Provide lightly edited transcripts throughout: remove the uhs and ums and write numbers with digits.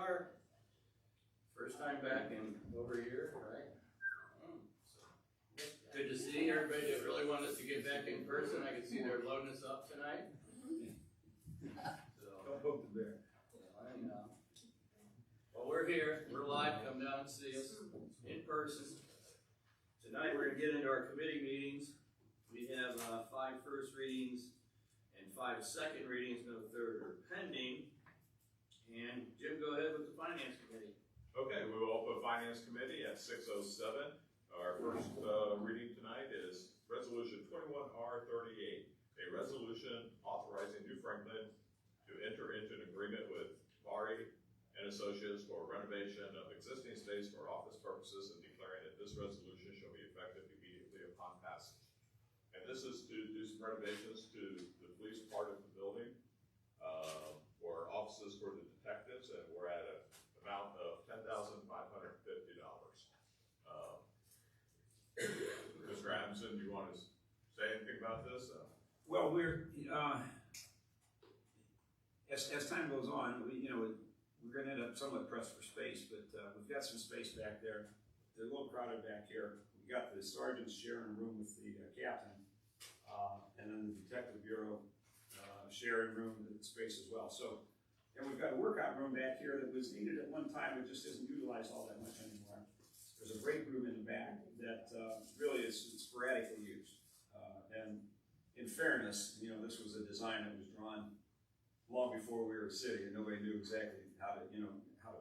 are. First time back in over a year, right? Good to see everybody that really wanted us to get back in person. I can see they're loading us up tonight. Don't poke the bear. I know. Well, we're here. We're live. Come down and see us in person. Tonight we're going to get into our committee meetings. We have 5 first readings and 5 second readings. No third are pending. And Jim, go ahead with the Finance Committee. Okay, we will open Finance Committee at 6:07. Our first reading tonight is Resolution 21R38, a resolution authorizing New Franklin to enter into an agreement with Bari and Associates for renovation of existing space for office purposes and declaring that this resolution shall be effective immediately upon passage. And this is to do some renovations to the police part of the building, or offices for the detectives, and we're at an amount of $10,550. Mr. Adamson, do you want to say anything about this? Well, we're as time goes on, we're going to end up somewhat pressed for space, but we've got some space back there. They're a little crowded back here. We got the sergeants sharing a room with the captain, and then the detective bureau sharing room space as well. So, and we've got a workout room back here that was needed at one time, but just isn't utilized all that much anymore. There's a break room in the back that really is sporadically used. And in fairness, this was a design that was drawn long before we were a city, and nobody knew exactly how to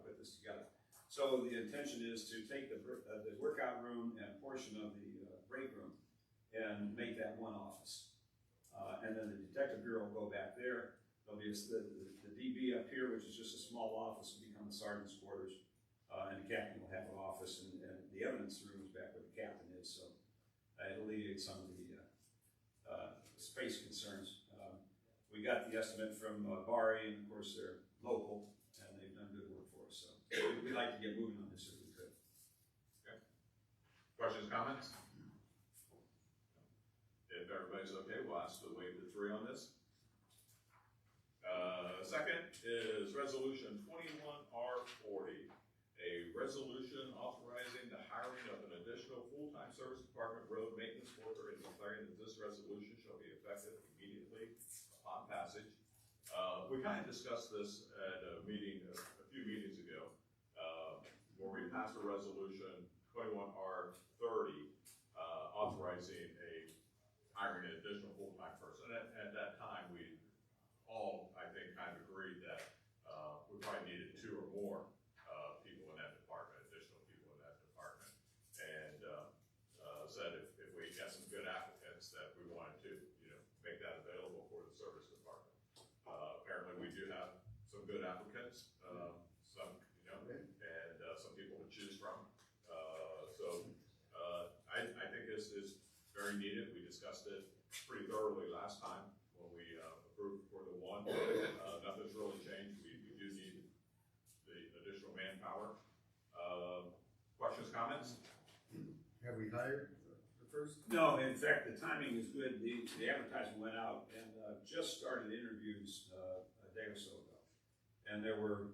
put this together. So the intention is to take the workout room and a portion of the break room and make that one office. And then the detective bureau will go back there. There'll be the DB up here, which is just a small office, will become the sergeant's quarters. And the captain will have an office, and the evidence room is back where the captain is. So it alleviates some of the space concerns. We got the estimate from Bari, and of course they're local, and they've done good work for us. So we'd like to get moving on this if we could. Okay. Questions, comments? If everybody's okay, we'll ask to waive the 3 on this. Second is Resolution 21R40, a resolution authorizing the hiring of an additional full-time service department road maintenance worker and declaring that this resolution shall be effective immediately upon passage. We kind of discussed this at a meeting a few meetings ago, where we passed a resolution 21R30 authorizing hiring an additional full-time person. At that time, we all, I think, kind of agreed that we probably needed 2 or more people in that department, additional people in that department, and said if we got some good applicants that we wanted to, make that available for the service department. Apparently, we do have some good applicants, some, and some people to choose from. I think this is very needed. We discussed it pretty thoroughly last time when we approved for the one. Nothing's really changed. We do need the additional manpower. Questions, comments? Have we hired the first? No, in fact, the timing is good. The advertisement went out and just started interviews a day or so ago. And there were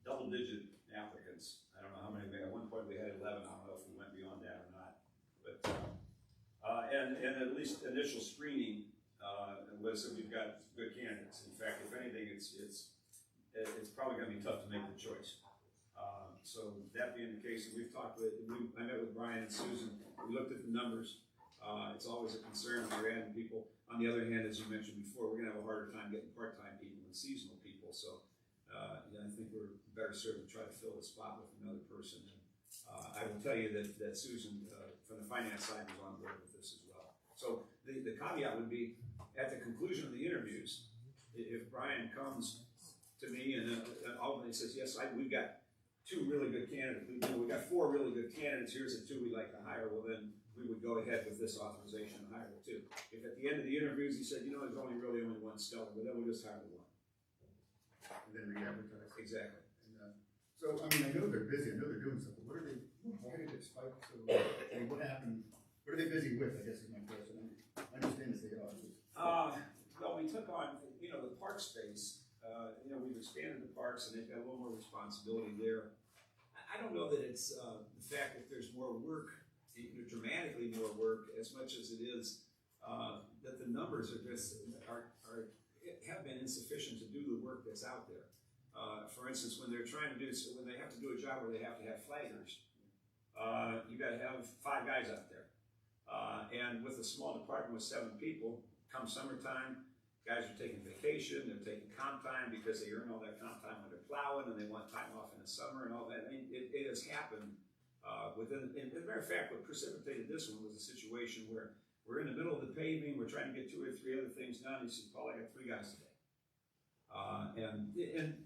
double-digit applicants. I don't know how many. At one point we had 11. I don't know if we went beyond that or not. But and at least initial screening was that we've got good candidates. In fact, if anything, it's probably going to be tough to make the choice. So that being the case, and I met with Brian and Susan. We looked at the numbers. It's always a concern when we're adding people. On the other hand, as you mentioned before, we're going to have a harder time getting part-time people and seasonal people. So I think we're better served to try to fill the spot with another person. And I will tell you that Susan from the finance side was on board with this as well. So the caveat would be at the conclusion of the interviews, if Brian comes to me and ultimately says, yes, we've got 2 really good candidates. We've got 4 really good candidates. Here's the 2 we'd like to hire. Well, then we would go ahead with this authorization and hire the 2. If at the end of the interviews he said, there's only one stellar, well, then we'll just hire the 1. And then re-advertise. Exactly. And, so, I know they're busy. I know they're doing something. Why did it spike so? What happened? What are they busy with? I guess is my question. I understand that they are. Well, we took on, the park space you know, we've expanded the parks and they've got a little more responsibility there. I don't know that it's the fact that there's more work, you know, dramatically more work, as much as it is that the numbers are just have been insufficient to do the work that's out there. For instance, when they're trying to when they have to do a job where they have to have flaggers, you got to have 5 guys out there. And with a small department with 7 people, come summertime, guys are taking vacation, they're taking comp time because they earn all that comp time when they're plowing and they want time off in the summer and all that. I mean, it has happened and as a matter of fact, what precipitated this one was a situation where we're in the middle of the paving, we're trying to get 2 or 3 other things done. He said, Paul, I got 3 guys today. And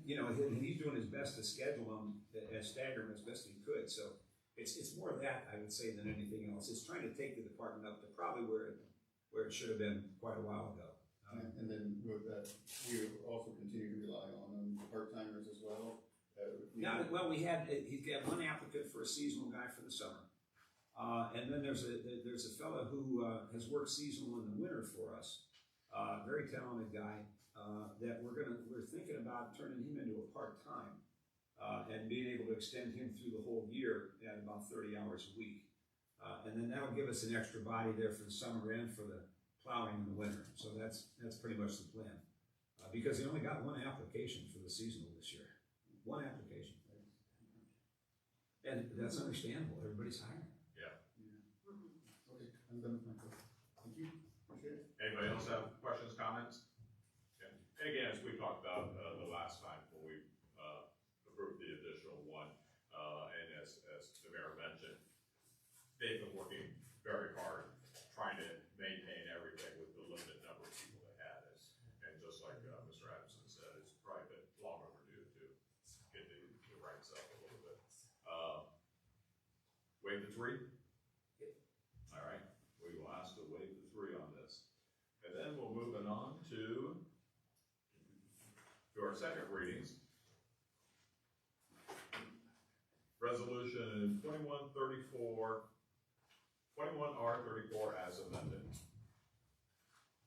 you know, he's doing his best to schedule them, stagger them as best he could. So it's more of that, I would say, than anything else. It's trying to take the department up to probably where it should have been quite a while ago. And then with that, we also continue to rely on part-timers as well. Yeah, well, he's got 1 applicant for a seasonal guy for the summer. And then there's a fellow who has worked seasonal in the winter for us. Very talented guy that we're thinking about turning him into a part-time and being able to extend him through the whole year at about 30 hours a week. And then that'll give us an extra body there for the summer and for the plowing in the winter. So that's pretty much the plan. Because they only got 1 application for the seasonal this year. 1 application. And that's understandable. Everybody's hiring. Okay, I'm done with my question. Thank you. Appreciate it. Anybody else have questions, comments? Yeah. And again, as we talked about the last time when we approved the additional 1, and as the mayor mentioned, they've been working very hard trying to maintain everything with the limited number of people they had. And just like Mr. Adamson said, it's probably been long overdue to get the ranks up a little bit. Waive the 3? All right, we will ask to waive the 3 on this. And then we'll move on to our second readings. Resolution 21R34 as amended.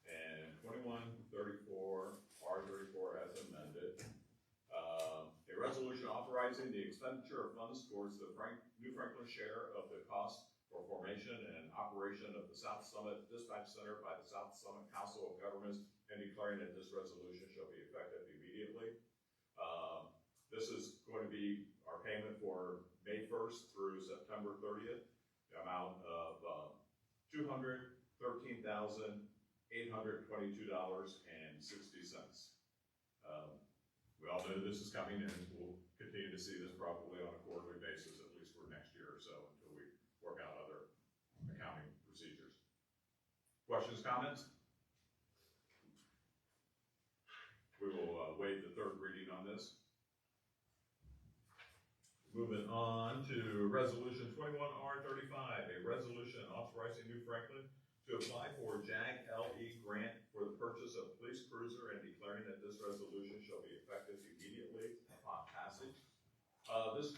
And 2134R34 as amended. A resolution authorizing the expenditure of funds towards the New Franklin share of the cost for formation and operation of the South Summit Dispatch Center by the South Summit Council of Governments and declaring that this resolution shall be effective immediately. This is going to be our payment for May 1st through September 30th, the amount of $213,822.60. We all know this is coming, and we'll continue to see this probably on a quarterly basis, at least for next year or so, until we work out other accounting procedures. Questions, comments? We will waive the 3rd reading on this. Moving on to Resolution 21R35, a resolution authorizing New Franklin to apply for JAG LE grant for the purchase of police cruiser and declaring that this resolution shall be effective immediately upon passage. This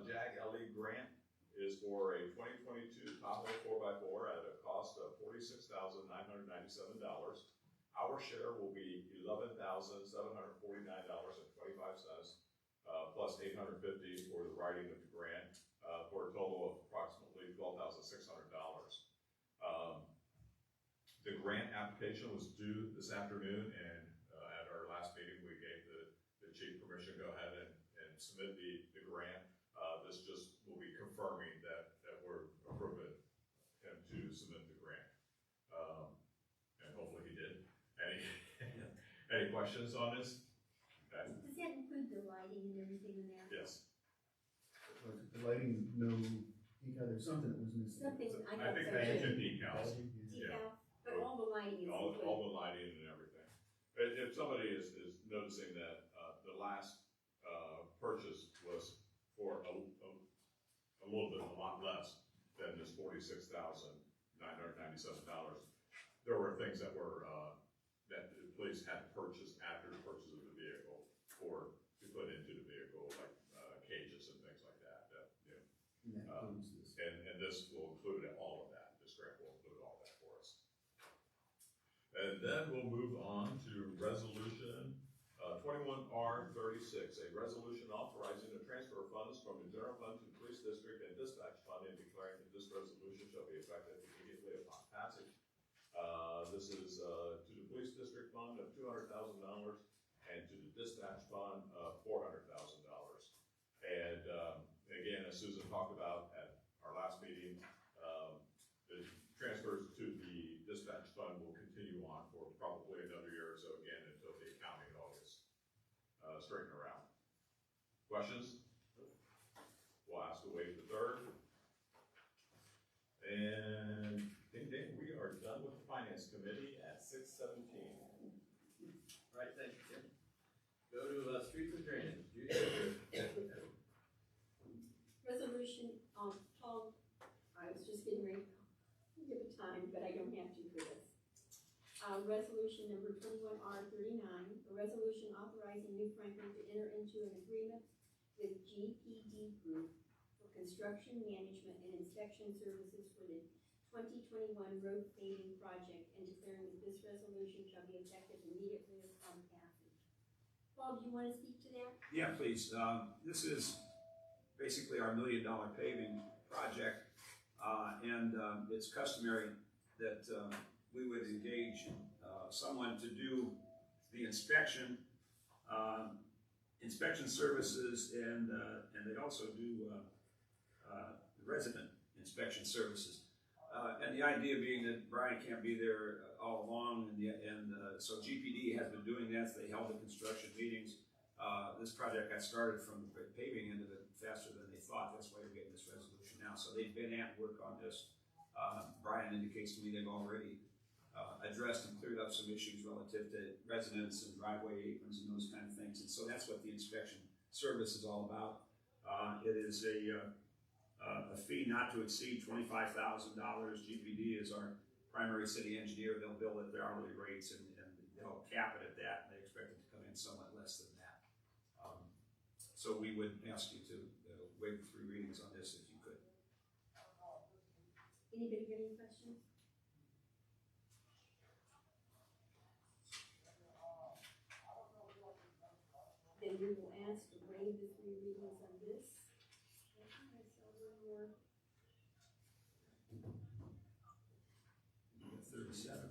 JAG LE grant is for a 2022 Tahoe 4x4 at a cost of $46,997. Our share will be $11,749.25. Plus $850 for the writing of the grant, for a total of approximately $12,600. The grant application was due this afternoon, and at our last meeting, we gave the chief permission to go ahead and submit the grant. This just will be confirming that we're approving him to submit the grant. And hopefully he did. Any questions on this? Okay. Does that include the lighting and everything in there? Yes. The lighting, no, there's something that was missing. Something, I think they did decals. Decal, but all the lighting is included. All the lighting and everything. If somebody is noticing that the last purchase was for a lot less than this $46,997, there were things that were that the police had to purchase after the purchase of the vehicle or to put into the vehicle, like cages and things like that. And this will include all of that. This grant will include all that for us. And then we'll move on to Resolution 21R36, a resolution authorizing the transfer of funds from the general fund to the police district and dispatch fund and declaring that this resolution shall be effective immediately upon passage. This is to the police district fund of $200,000 and to the dispatch fund of $400,000. And again, as Susan talked about at our last meeting, the transfers to the dispatch fund will continue on for probably another year or so, again, until the accounting all gets straightened around. Questions? We'll ask to waive the third. And ding ding, we are done with the finance committee at 6:17. All right, thank you, Tim. Go to streets and drainage. Judy? Resolution, Paul, I was just getting ready to give a time, but I don't have to for this. Resolution number 21R39, a resolution authorizing New Franklin to enter into an agreement with GPD Group for construction, management, and inspection services for the 2021 road paving project and declaring that this resolution shall be effective immediately upon passage. Paul, do you want to speak to that? Yeah, please. This is basically our $1 million paving project, and it's customary that we would engage someone to do the inspection services, and they also do resident inspection services. And the idea being that Brian can't be there all along, so GPD has been doing that. They held the construction meetings. This project got started from the paving end of it faster than they thought. That's why we're getting this resolution now. So they've been at work on this. Brian indicates to me they've already addressed and cleared up some issues relative to residents and driveway aprons and those kind of things. And so that's what the inspection service is all about. It is a fee not to exceed $25,000. GPD is our primary city engineer. They'll bill at their hourly rates, and they'll cap it at that. And they expect it to come in somewhat less than that. So we would ask you to waive the 3 readings on this if you could. Anybody got any questions? Then we will ask to waive the 3 readings on this. I think I saw one more. 37.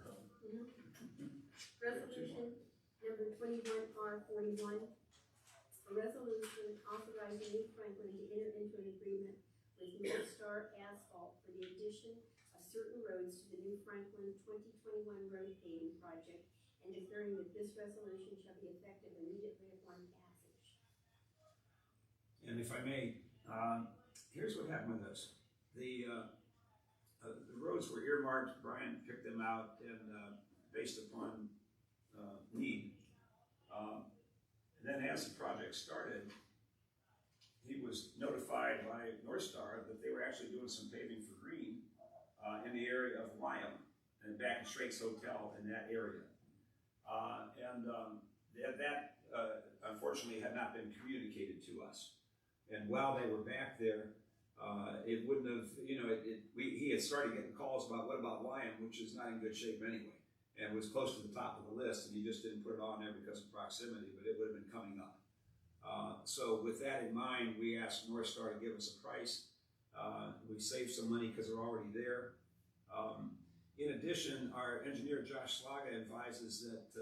Resolution number 21R41, a resolution authorizing New Franklin to enter into an agreement with North Star Asphalt for the addition of certain roads to the New Franklin 2021 road paving project and declaring that this resolution shall be effective immediately upon passage. And if I may, here's what happened with us. The roads were earmarked. Brian picked them out and based upon need. And then as the project started, he was notified by North Star that they were actually doing some paving for green in the area of Wyham and back in Straits Hotel in that area. That unfortunately had not been communicated to us. And while they were back there, it wouldn't have, he had started getting calls about what about Wyham, which is not in good shape anyway, and was close to the top of the list, and he just didn't put it on there because of proximity, but it would have been coming up. So with that in mind, we asked North Star to give us a price. We saved some money because they're already there. In addition, our engineer Josh Slaga advises that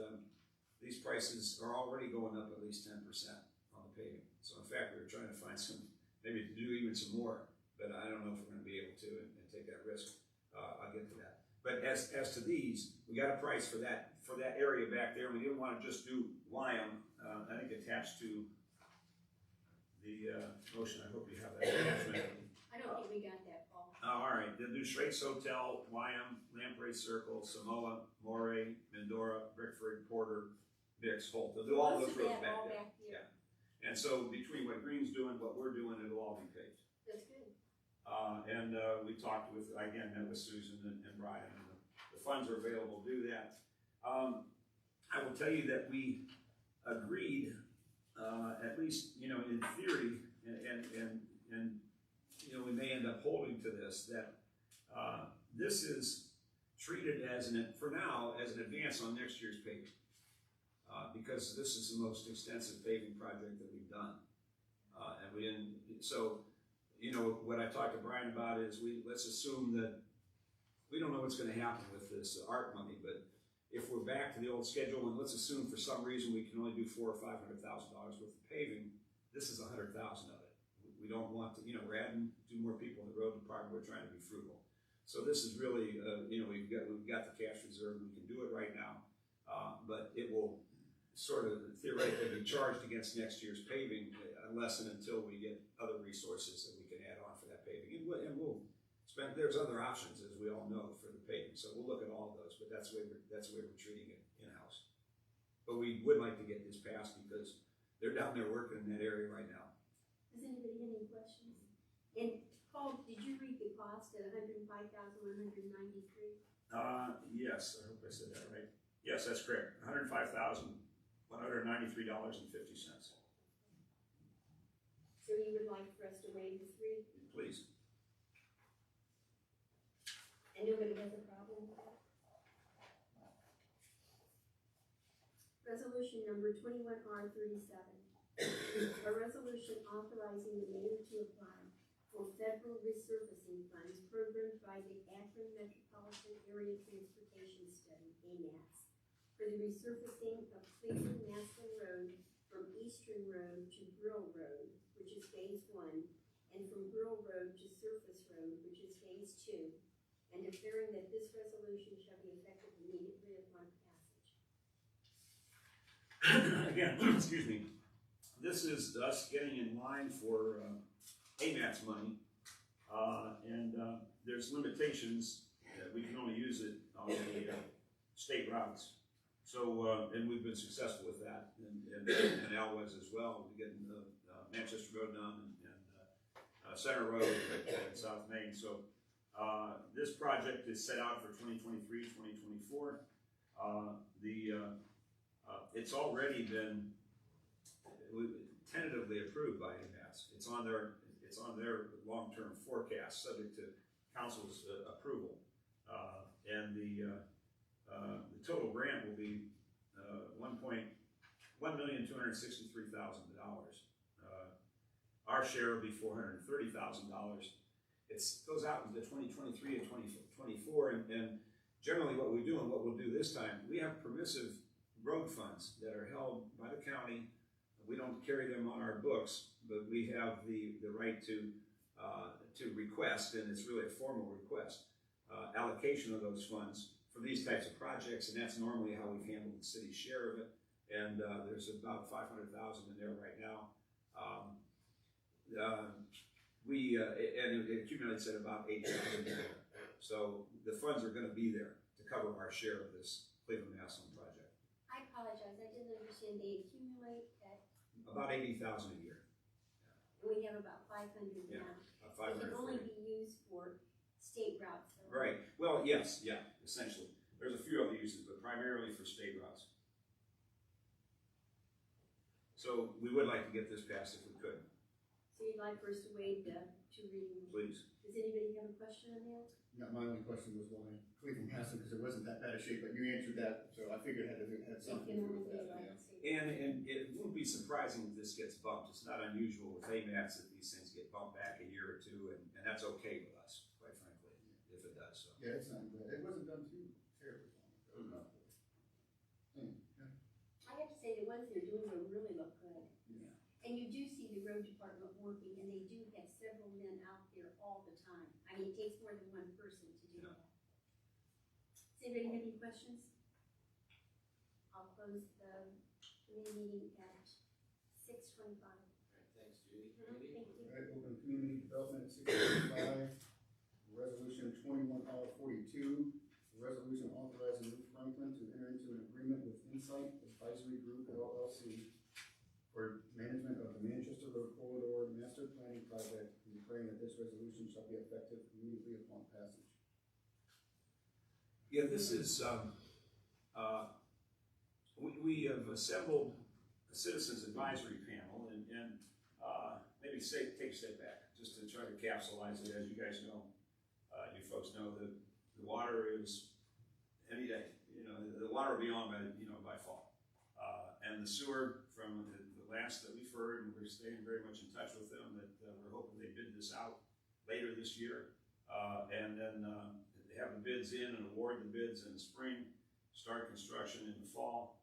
these prices are already going up at least 10% on the paving. So in fact, we were trying to find maybe to do even some more, but I don't know if we're going to be able to and take that risk. I'll get to that. But as to these, we got a price for that area back there. We didn't want to just do Wyham. I think attached to the motion. I hope you have that attachment. I don't think we got that, Paul. All right. They'll do Straits Hotel, Wyham, Lamprey Circle, Samoa, Moray, Mendora, Bickford, Porter, Dix, Holt. They'll do all those roads back there. Yeah. And so between what Green's doing, what we're doing, it'll all be paved. That's good. And we talked with, again, met with Susan and Brian, and the funds are available to do that. I will tell you that we agreed, at least, in theory, and we may end up holding to this, that this is treated for now, as an advance on next year's paving. because this is the most extensive paving project that we've done. And we didn't, so, you know, what I talked to Brian about is let's assume that we don't know what's gonna happen with this ARP money, but if we're back to the old schedule, and let's assume for some reason we can only do $400,000 or $500,000 worth of paving, this is $100,000 of it. We don't want to, you know, we're adding 2 more people in the road department, we're trying to be frugal. So this is really, you know, we've got the cash reserve, we can do it right now, but it will sort of theoretically be charged against next year's paving unless and until we get other resources that we can add on for that paving. And we'll spend, there's other options, as we all know, for the paving, so we'll look at all of those, but that's the way we're treating it in-house. But we would like to get this passed because they're down there working in that area right now. Does anybody have any questions? And Paul, did you read the cost at $105,193? Yes, I hope I said that right. Yes, that's correct, $105,193.50. So you would like for us to waive the 3? Please. And nobody has a problem with that? Resolution number 21R37. A resolution authorizing the mayor to apply for federal resurfacing funds programmed by the Akron Metropolitan Area Transportation Study, AMATS, for the resurfacing of Cleveland-Maslin Road from Eastern Road to Brill Road, which is phase 1, and from Brill Road to Surface Road, which is phase 2, and declaring that this resolution shall be effective immediately upon passage. Again, excuse me, this is us getting in line for AMATS money, and there's limitations that we can only use it on the state routes. So, and we've been successful with that, and Al was as well. We're getting Manchester Road done and Center Road and South Main. So this project is set out for 2023, 2024. It's already been tentatively approved by AMATS. It's on their long-term forecast, subject to council's approval, and the total grant will be $1,263,000. Our share will be $430,000. It goes out into 2023 and 2024, and generally what we do and what we'll do this time, we have permissive road funds that are held by the county. We don't carry them on our books, but we have the right to request, and it's really a formal request, allocation of those funds for these types of projects, and that's normally how we've handled the city's share of it. And there's about $500,000 in there right now. And it accumulates at about $8,000. So the funds are going to be there to cover our share of this Cleveland-Maslin project. I apologize, I didn't understand. They accumulate at? About $80,000 a year. And we have about 500 Yeah, now. about It can 540. only be used for state routes, though. Right. Well, yes, yeah, essentially. There's a few other uses, but primarily for state routes. So we would like to get this passed if we could, So you'd like for us to waive the 2 readings? please. Does anybody have a question on that? Yeah, my only question was why Cleveland-Maslin, because it wasn't that bad a shape, but you answered that, so I figured it had It something can to do only with be that, like yeah. state. And it won't be surprising if this gets bumped. It's not unusual with AMATS that these things get bumped back a year or two, and that's okay with us, quite frankly, if it does so. Yeah, it's not bad. It wasn't done too terribly long ago. I have to say, the ones they're doing will really look good. Yeah. And you do see the road department working, and they do have several men out there all the time. I mean, it takes more than one person to do Yeah. that. Does anybody have any questions? I'll close the committee meeting at 6:25. Thanks, Judy. Thank you. All right, open community development at 6:45. Resolution 21R42, resolution authorizing Ruth Franklin to enter into an agreement with Insight Advisory Group LLC for management of the Manchester Road Corridor Master Planning Project, and declaring that this resolution shall be effective immediately upon passage. Yeah, this is, we have assembled a citizens advisory panel, and maybe take a step back, just to try to capsulize it. As you guys know, you folks know, the water is any day, the water will be on by fall. And the sewer, from the last that we've heard, and we're staying very much in touch with them, that we're hoping they bid this out later this year. And then have the bids in and award the bids in the spring, start construction in the fall,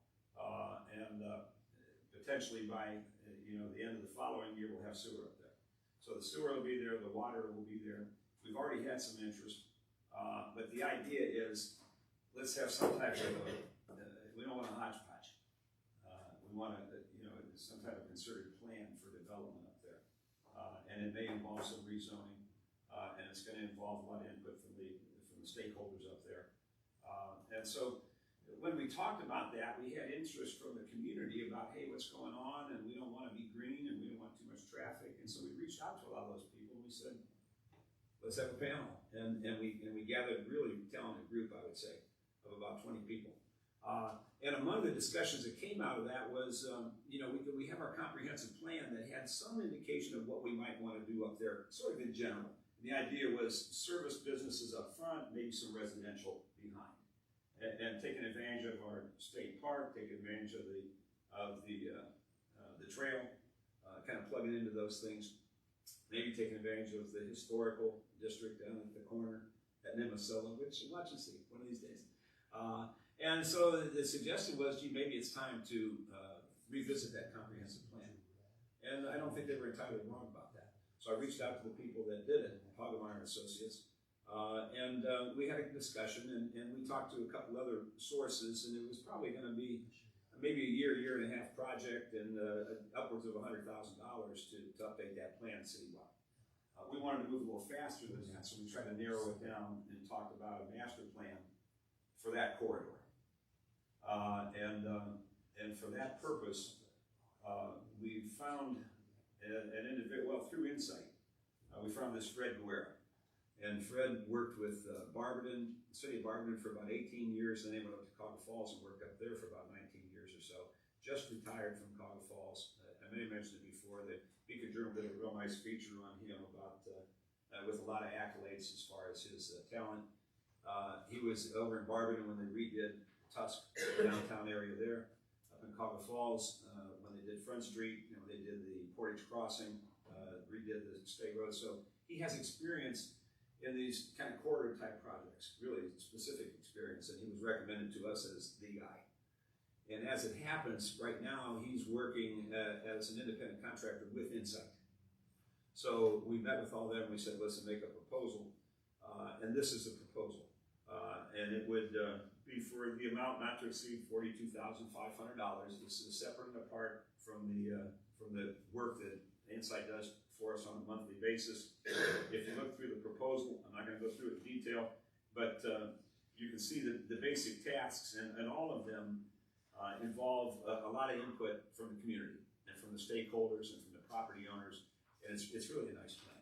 and potentially by the end of the following year, we'll have sewer up there. So the sewer will be there, the water will be there. We've already had some interest, but the idea is, let's have some type of we don't want a hodgepodge. We want some type of concerted plan for development up there, and it may involve some rezoning, and it's going to involve a lot of input from the stakeholders up there. And so when we talked about that, we had interest from the community about, hey, what's going on, and we don't want to be green, and we don't want too much traffic. And so we reached out to a lot of those people, and we said, let's have a panel. And we gathered a really talented group, I would say, of about 20 people. And among the discussions that came out of that was, we have our comprehensive plan that had some indication of what we might want to do up there, sort of in general. The idea was service businesses up front, maybe some residential behind, and taking advantage of our state park, taking advantage of the trail, kind of plugging into those things. Maybe taking advantage of the historical district down at the corner at Nemasola, which watch and see one of these days. And so the suggestion was, gee, maybe it's time to revisit that comprehensive plan. And I don't think they were entirely wrong about that. So I reached out to the people that did it, Hagemeyer Associates, and we had a discussion, and we talked to a couple other sources, and it was probably going to be maybe a year and a half project, and upwards of $100,000 to update that plan citywide. We wanted to move a little faster than that, so we tried to narrow it down and talked about a master plan for that corridor. And for that purpose, we found an individual, through Insight, we found this Fred Guerra. And Fred worked with Barberton, the city of Barberton, for about 18 years, then he went up to Cauga Falls and worked up there for about 19 years or so. Just retired from Cauga Falls. I may have mentioned it before, the Beacon Journal did a real nice feature on him about, with a lot of accolades as far as his talent. He was over in Barberton when they redid Tusk, the downtown area there. Up in Cauga Falls, when they did Front Street, they did the Portage Crossing, redid the State Road. So he has experience in these kind of corridor type projects, really specific experience, and he was recommended to us as the guy. And as it happens, right now he's working as an independent contractor with Insight. So we met with all them, we said, listen, make a proposal, and this is the proposal. And it would be for the amount not to exceed $42,500. This is separate and apart from the work that Insight does for us on a monthly basis. If you look through the proposal, I'm not going to go through it in detail, but you can see the basic tasks, and all of them involve a lot of input from the community and from the stakeholders and from the property owners, and it's really a nice plan.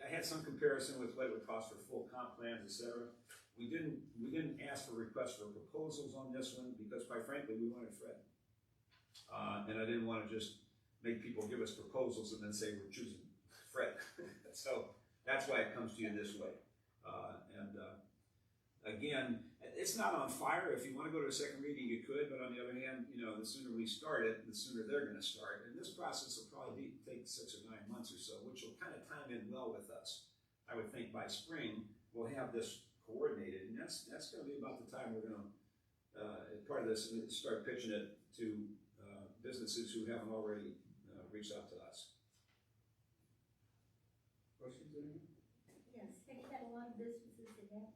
I had some comparison with what it would cost for full comp plans, etc. We didn't ask for requests for proposals on this one because, quite frankly, we wanted Fred. And I didn't want to just make people give us proposals and then say we're choosing Fred. So that's why it comes to you this way. Again, it's not on fire. If you want to go to a second reading, you could. But on the other hand, the sooner we start it, the sooner they're going to start. And this process will probably take 6 or 9 months or so, which will kind of time in well with us. I would think by spring we'll have this coordinated, and that's going to be about the time we're going to, part of this, start pitching it to businesses who haven't already reached out to us. Questions, anyone? Yes, have you had a lot of businesses in that?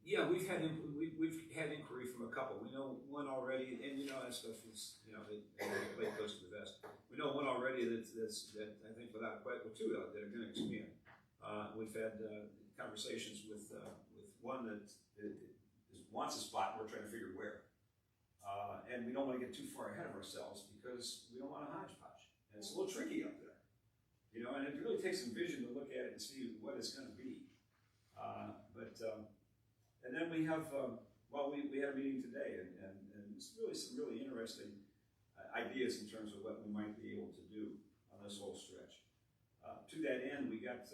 Yeah, we've had inquiry from a couple. We know one already, and that stuff is, they play close to the vest. We know one already that I think without quite, well, two that are going to expand. We've had conversations with one that wants a spot. We're trying to figure where, and we don't want to get too far ahead of ourselves because we don't want a hodgepodge. And it's a little tricky up there, and it really takes some vision to look at it and see what it's going to be. And then we have, we had a meeting today, and it's really some really interesting ideas in terms of what we might be able to do on this whole stretch. To that end, we got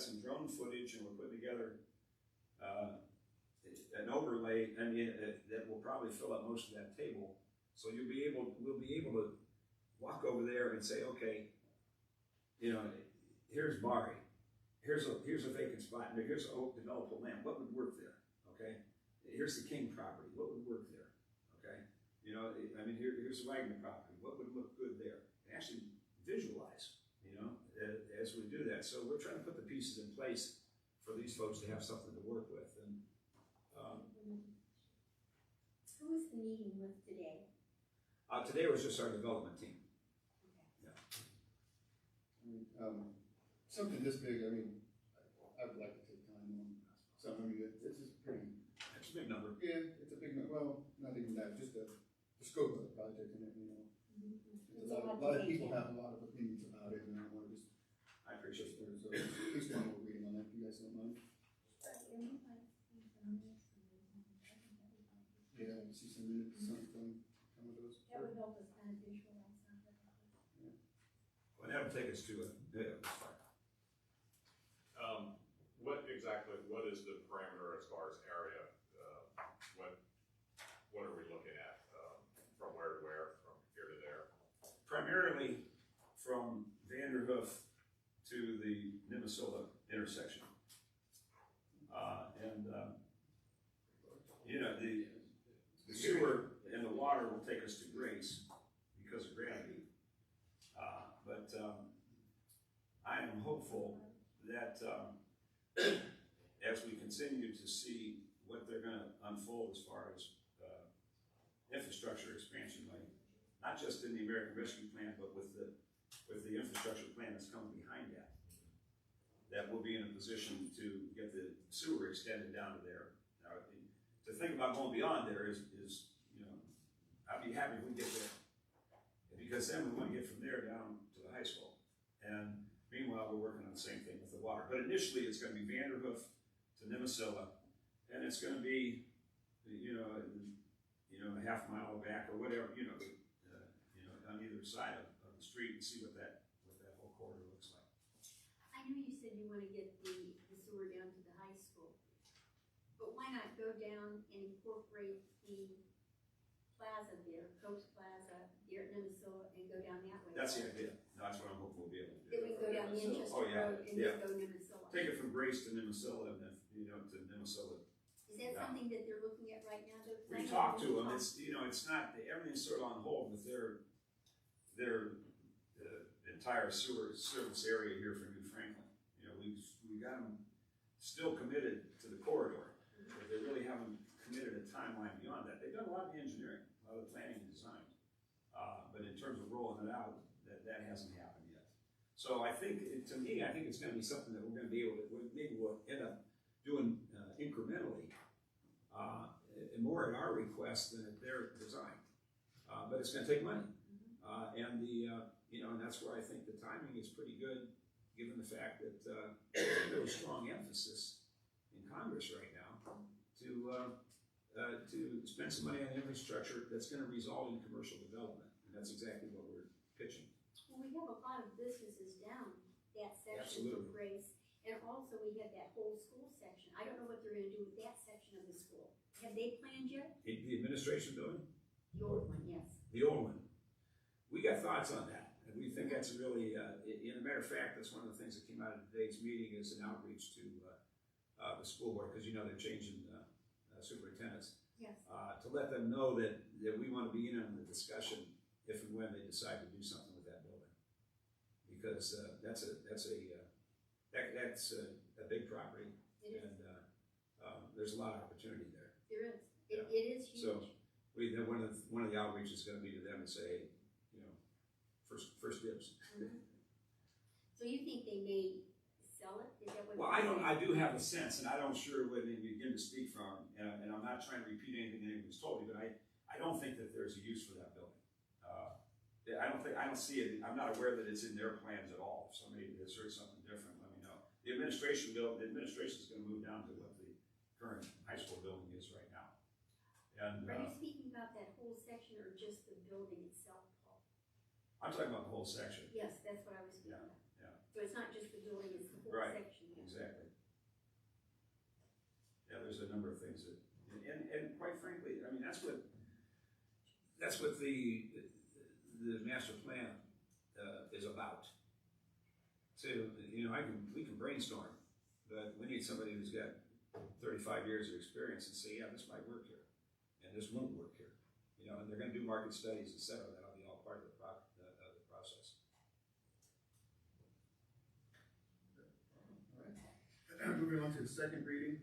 some drone footage, and we're putting together an overlay, that will probably fill up most of that table. So we'll be able to walk over there and say, okay, here's Mari, here's a vacant spot, and here's developable land, what would work there, okay? Here's the King property, what would work there, okay? Here's the Wagner property, what would look good there? And actually visualize, as we do that. So we're trying to put the pieces in place for these folks to have something to work with. And Who was the meeting with today? today was just our development team. Something this big, I would like to take time on something, this is pretty, That's a big number. yeah, it's a big, well, not even that, just the scope of the project, and It's a lot of people have a lot of opinions about it, and I want to just, I appreciate it. there's at least one more reading on that, if you guys don't mind. Yeah, I see some minutes, something, some of those. That would help us kind of visualize some of it. Well, that would take us to it. Yeah, that's fine. What is the parameter as far as area? What are we looking at, from where to where, from here to there? Primarily from Vanderhoof to the Nimisila intersection. The sewer and the water will take us to Grace because of gravity. But I am hopeful that as we continue to see what they're going to unfold as far as infrastructure expansion, like not just in the American Rescue Plan, but with the infrastructure plan that's coming behind that, that we'll be in a position to get the sewer extended down to there. Now, to think about going beyond there is I'd be happy if we get there, because then we want to get from there down to the high school. And meanwhile, we're working on the same thing with the water. But initially, it's going to be Vanderhoof to Nimisila, and it's going to be, a half mile back or whatever, on either side of the street, and see what that whole corridor looks like. I know you said you wanna get the sewer down to the high school, but why not go down and incorporate the plaza there, Coast Plaza, there at Nimisila, and go down that way? That's the idea. That's what I'm hoping we'll be able to do. Then we go down Manchester Oh, yeah, Road and yeah. then go Nimisila. Take it from Grace to Nimisila, and then, to Nimisila. Is that something that they're looking at right now? We talked to them, it's not, everything's sort of on hold with their entire sewer service area here for New Franklin. We got them still committed to the corridor, but they really haven't committed a timeline beyond that. They've done a lot of the engineering, a lot of the planning and design. But in terms of rolling it out, that hasn't happened yet. So I think it's gonna be something that we're gonna be able to, maybe we'll end up doing incrementally, and more at our request than at their design. But it's gonna take money. And that's where I think the timing is pretty good, given the fact that there's a really strong emphasis in Congress right now to spend some money on infrastructure that's gonna result in commercial development. And that's exactly what we're pitching. Well, we have a lot of businesses down that section Absolutely. of Grace, and also we have that whole school section. I don't know what they're gonna do with that section of the school. Have they planned yet? The administration building, The old one, yes. the old one, we got thoughts on that. And we think that's a really, in a matter of fact, that's one of the things that came out of today's meeting is an outreach to the school board, because they're changing superintendents. Yes. To let them know that we want to be in on the discussion if and when they decide to do something with that building. Because that's a big property. It is. And there's a lot of opportunity there. There is. Yeah. It is huge. So one of the outreach is going to be to them and say, first dibs. So you think they may sell it? Is that what? Well, I do have a sense, and I don't sure what they begin to speak from, and I'm not trying to repeat anything anyone's told me, but I don't think that there's a use for that building. I don't see it. I'm not aware that it's in their plans at all. If somebody has heard something different, let me know. The administration is going to move down to what the current high school building is right now. And Are you speaking about that whole section or just the building itself, Paul? I'm talking about the whole section. Yes, that's what I was speaking about. Yeah. So it's not just the building, it's the whole Right. section. Exactly. Yeah, there's a number of things that, and quite frankly, I mean, that's what the master plan, is about. So, you know, we can brainstorm, but we need somebody who's got 35 years of experience and say, yeah, this might work here, and this won't work here. You know, and they're gonna do market studies, et cetera, that'll be all part of the process. Alright. Moving on to the second reading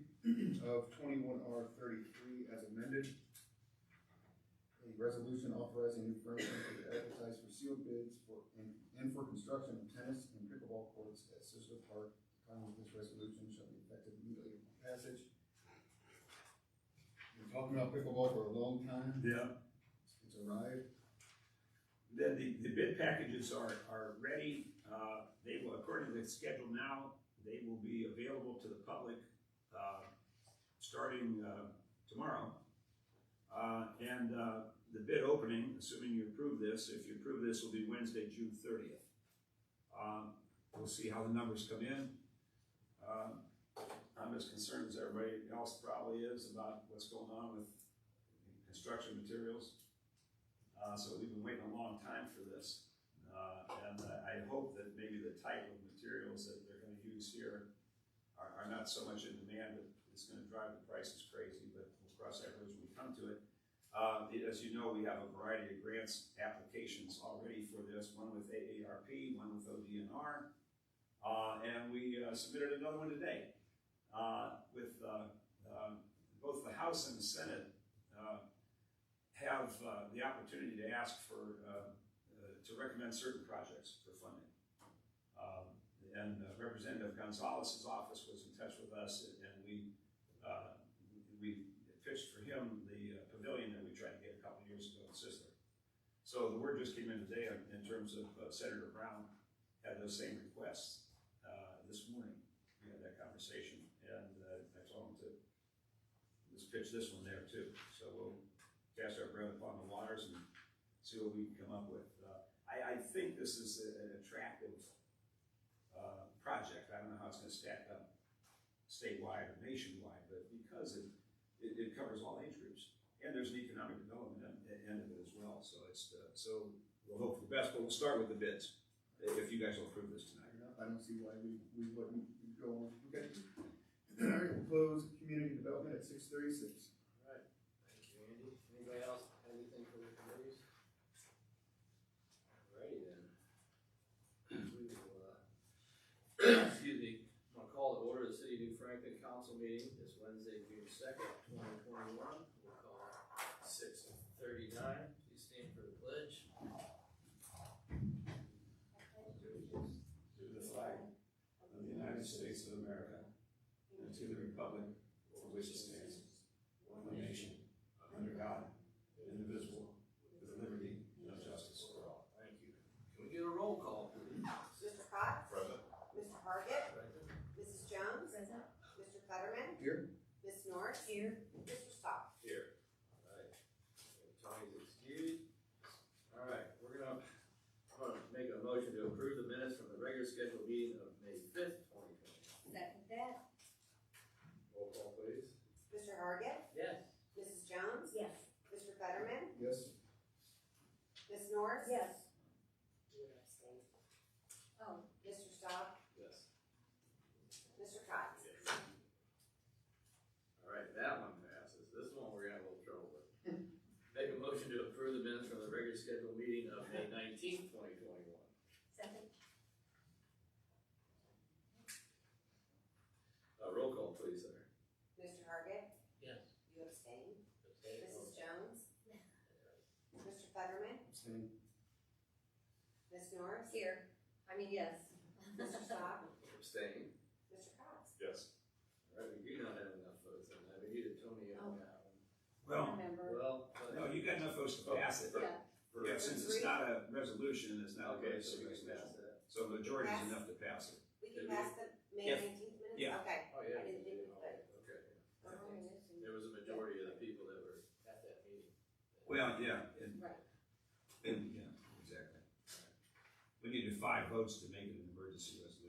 of 21R33 as amended. A resolution authorizing new furniture to advertise for sealed bids and for construction of tennis and pickleball courts at Cicero Park. The time of this resolution shall be effective immediately upon passage. We've been talking about pickleball for a long time. Yeah. It's arrived. Then the bid packages are ready. They will, according to the schedule now, they will be available to the public, starting, tomorrow. And the bid opening, assuming you approve this, if you approve this, will be Wednesday, June 30th. We'll see how the numbers come in. I'm as concerned as everybody else probably is about what's going on with construction materials. So we've been waiting a long time for this. And I hope that maybe the type of materials that they're gonna use here are not so much in demand that it's gonna drive the prices crazy, but we'll cross that bridge when we come to it. As you know, we have a variety of grants applications already for this, one with AARP, one with ODNR, and we submitted another one today with both the House and the Senate have the opportunity to ask for, to recommend certain projects for funding. And Representative Gonzalez's office was in touch with us, and we pitched for him the pavilion that we tried to get a couple years ago in Sisler. So the word just came in today in terms of Senator Brown had those same requests this morning. We had that conversation, and I told him to let's pitch this one there too. So we'll cast our breath upon the waters and see what we can come up with. I think this is an attractive project. I don't know how it's going to stack up statewide or nationwide, but because it covers all age groups, and there's an economic development end of it as well. So it's so we'll hope for the best, but we'll start with the bids if you guys will approve this tonight. I don't see why we wouldn't go on. Okay. All right, we'll close community development at 6:36. Alright, thank you, Andy. Anybody else have anything for the committees? Alrighty then. We will, excuse me, I'm gonna call to order the City of New Franklin Council meeting this Wednesday, June 2nd, 2021. We'll call 6:39. Please stand for the pledge. To the flag of the United States of America and to the republic for which it stands, one nation, under God, indivisible, with liberty and justice for all. Thank you. Can we get a roll call, please? Mr. Cox? Present. Mr. Hargit? Present. Mrs. Jones? Present. Mr. Fetterman? Here. Ms. Norris? Here. Mr. Stock? Here. Alright. Tony's excused. Alright, I'm gonna make a motion to approve the minutes from the regular scheduled meeting of May 5th, 2020. Second that. Roll call, please. Mr. Hargit? Yes. Mrs. Jones? Yes. Mr. Fetterman? Yes. Ms. Norris? Yes. You would abstain. Oh. Mr. Stock? Yes. Mr. Cox? Alright, that one passes. This one we're gonna have a little trouble with. Make a motion to approve the minutes from the regular scheduled meeting of May 19th, 2021. Second. Roll call, please, sir. Mr. Hargit? Yes. You abstain. Mrs. Jones? Mr. Fetterman? Abstain. Ms. Norris? Here. I mean, yes. Mr. Stock? Abstain. Mr. Cox? Yes. Alright, we do not have enough votes on that. We needed Tony on that one. Well, Remember. Well, no, you got enough votes to pass it. Yeah. Yeah, since it's not a resolution, it's not a okay, very so we serious can pass issue. that. So majority is enough to pass it. We Did can we? pass the May Yes. 19th minutes? Yeah. Okay. Oh, yeah. I didn't think we could. Okay. Okay. There was a majority of the people that were at that meeting. Well, yeah, and Right. yeah, exactly. We needed 5 votes to make it an emergency resolution.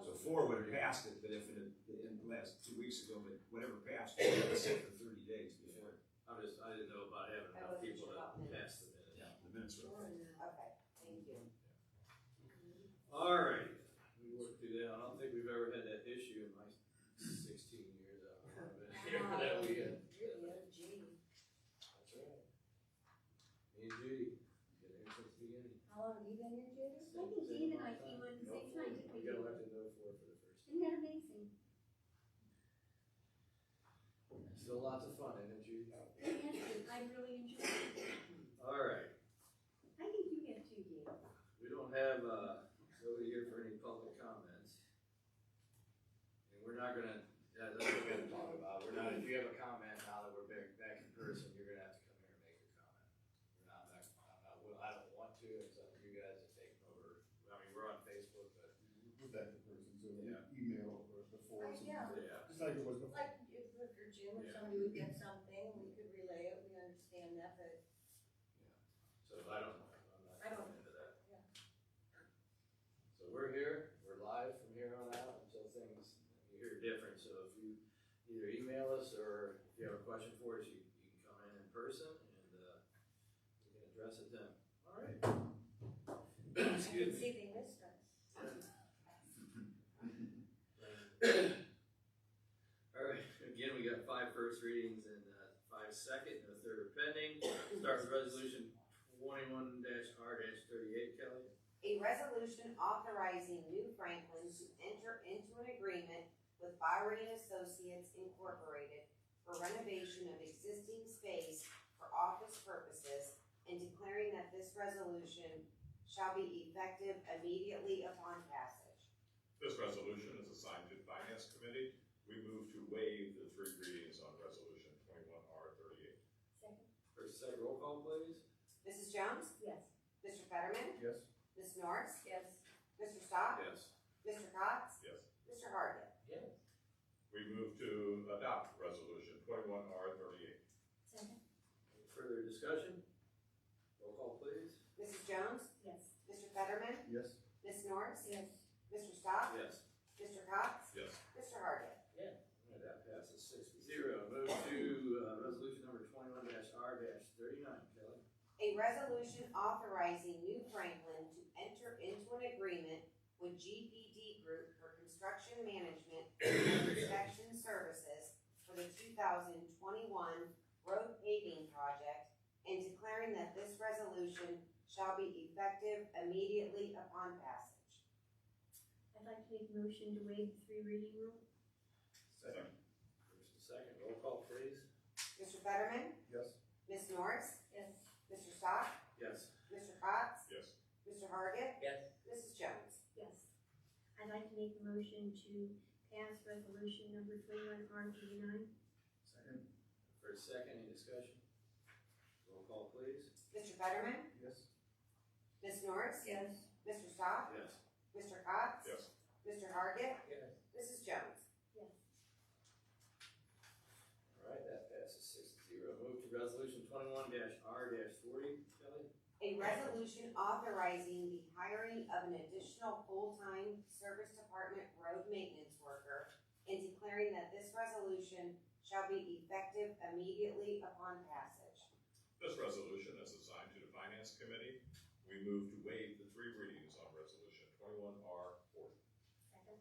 So 4 would have passed it, but if it had, in the last 2 weeks ago, but whatever passed, it would have sit for 30 days before. I didn't know about having I enough wasn't people sure to about minutes. pass the minutes. Yeah, the minutes were. Okay, thank you. All right, we worked through that. I don't think we've ever had that issue in my 16 years I've been here that we had. You're the OG. That's right. Me and Judy, been here since the beginning. How long have you been here, Judy? I think Dean and I came on at the same time, didn't we? We got elected in 04 for the first. Isn't that amazing? Still lots of fun, isn't it, Judy? I really enjoyed it. All right, I think you have too, Dean. we don't have, nobody here for any public comments. And we're not gonna, that's what we're gonna talk about. We're not, if you have a comment now that we're back in person, you're gonna have to come here and make your comment. I don't want to, it's up to you guys to take over. I mean, we're on Facebook, but. We're back in person, so Yeah. email or before. Yeah. Yeah. Just like it was before. Like, if for Jim or Yeah. somebody would get something, we could relay it, we understand that, but So I don't know, I'm not I don't- going into that. yeah. So we're here, we're live from here on out until things, you hear different, so if you either email us or if you have a question for us, you can come in person and, we can address it then. All right. I can Excuse me. see they missed us. All right, again, we got 5 first readings and, 5 second, no third pending. Start with resolution 21-R-38, Kelly. A resolution authorizing New Franklin to enter into an agreement with Byron and Associates Incorporated for renovation of existing space for office purposes and declaring that this resolution shall be effective immediately upon passage. This resolution is assigned to the Finance Committee. We move to waive the 3 readings on Resolution 21R38. Second. First, second, roll call, please. Mrs. Jones? Yes. Mr. Fetterman? Yes. Ms. Norris? Yes. Mr. Stock? Yes. Mr. Cox? Yes. Mr. Hargit? Yes. We move to adopt Resolution 21R38. Second. Any further discussion? Roll call, please. Mrs. Jones? Yes. Mr. Fetterman? Yes. Ms. Norris? Yes. Mr. Stock? Yes. Mr. Cox? Yes. Mr. Hargit? And that passes 6-0. Move to, resolution number 21-R-39, Kelly. A resolution authorizing New Franklin to enter into an agreement with GPD Group for construction management and inspection services for the 2021 road paving project and declaring that this resolution shall be effective immediately upon passage. I'd like to make a motion to waive the 3 reading rule. Second. First and second, roll call, please. Mr. Fetterman? Yes. Ms. Norris? Yes. Mr. Stock? Yes. Mr. Cox? Yes. Mr. Hargit? Yes. Mrs. Jones? Yes. I'd like to make a motion to pass resolution number 21R39. Second. First, second, any discussion? Roll call, please. Mr. Fetterman? Yes. Ms. Norris? Yes. Mr. Stock? Yes. Mr. Cox? Yes. Mr. Hargit? Yes. Mrs. Jones? Yes. All right, that passes 6-0. Move to resolution 21-R-40, Kelly. A resolution authorizing the hiring of an additional full-time service department road maintenance worker and declaring that this resolution shall be effective immediately upon passage. This resolution is assigned to the Finance Committee. We move to waive the 3 readings on Resolution 21R40. Second.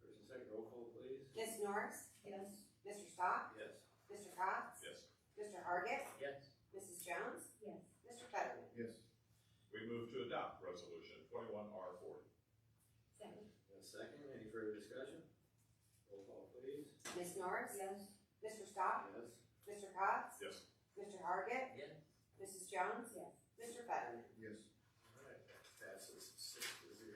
First and second, roll call, please. Ms. Norris? Yes. Mr. Stock? Yes. Mr. Cox? Yes. Mr. Hargit? Yes. Mrs. Jones? Yes. Mr. Fetterman? Yes. We move to adopt Resolution 21R40. Second. Second, any further discussion? Roll call, please. Ms. Norris? Yes. Mr. Stock? Yes. Mr. Cox? Yes. Mr. Hargit? Yes. Mrs. Jones? Yes. Mr. Fetterman? Yes. All right, that passes 6-0.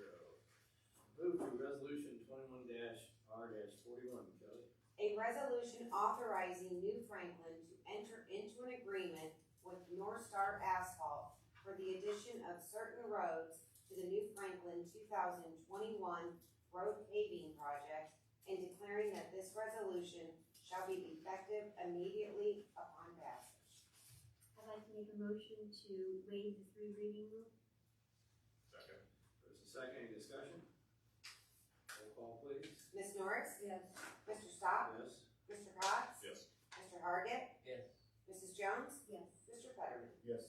Move to resolution 21-R-41, Kelly. A resolution authorizing New Franklin to enter into an agreement with North Star Asphalt for the addition of certain roads to the New Franklin 2021 road paving project and declaring that this resolution shall be effective immediately upon passage. I'd like to make a motion to waive the 3 reading rule. Second. First and second, any discussion? call please. Ms. Norris? Yes. Mr. Stock? Yes. Mr. Cox? Yes. Mr. Hargit? Yes. Mrs. Jones? Yes. Mr. Fetterman? Yes.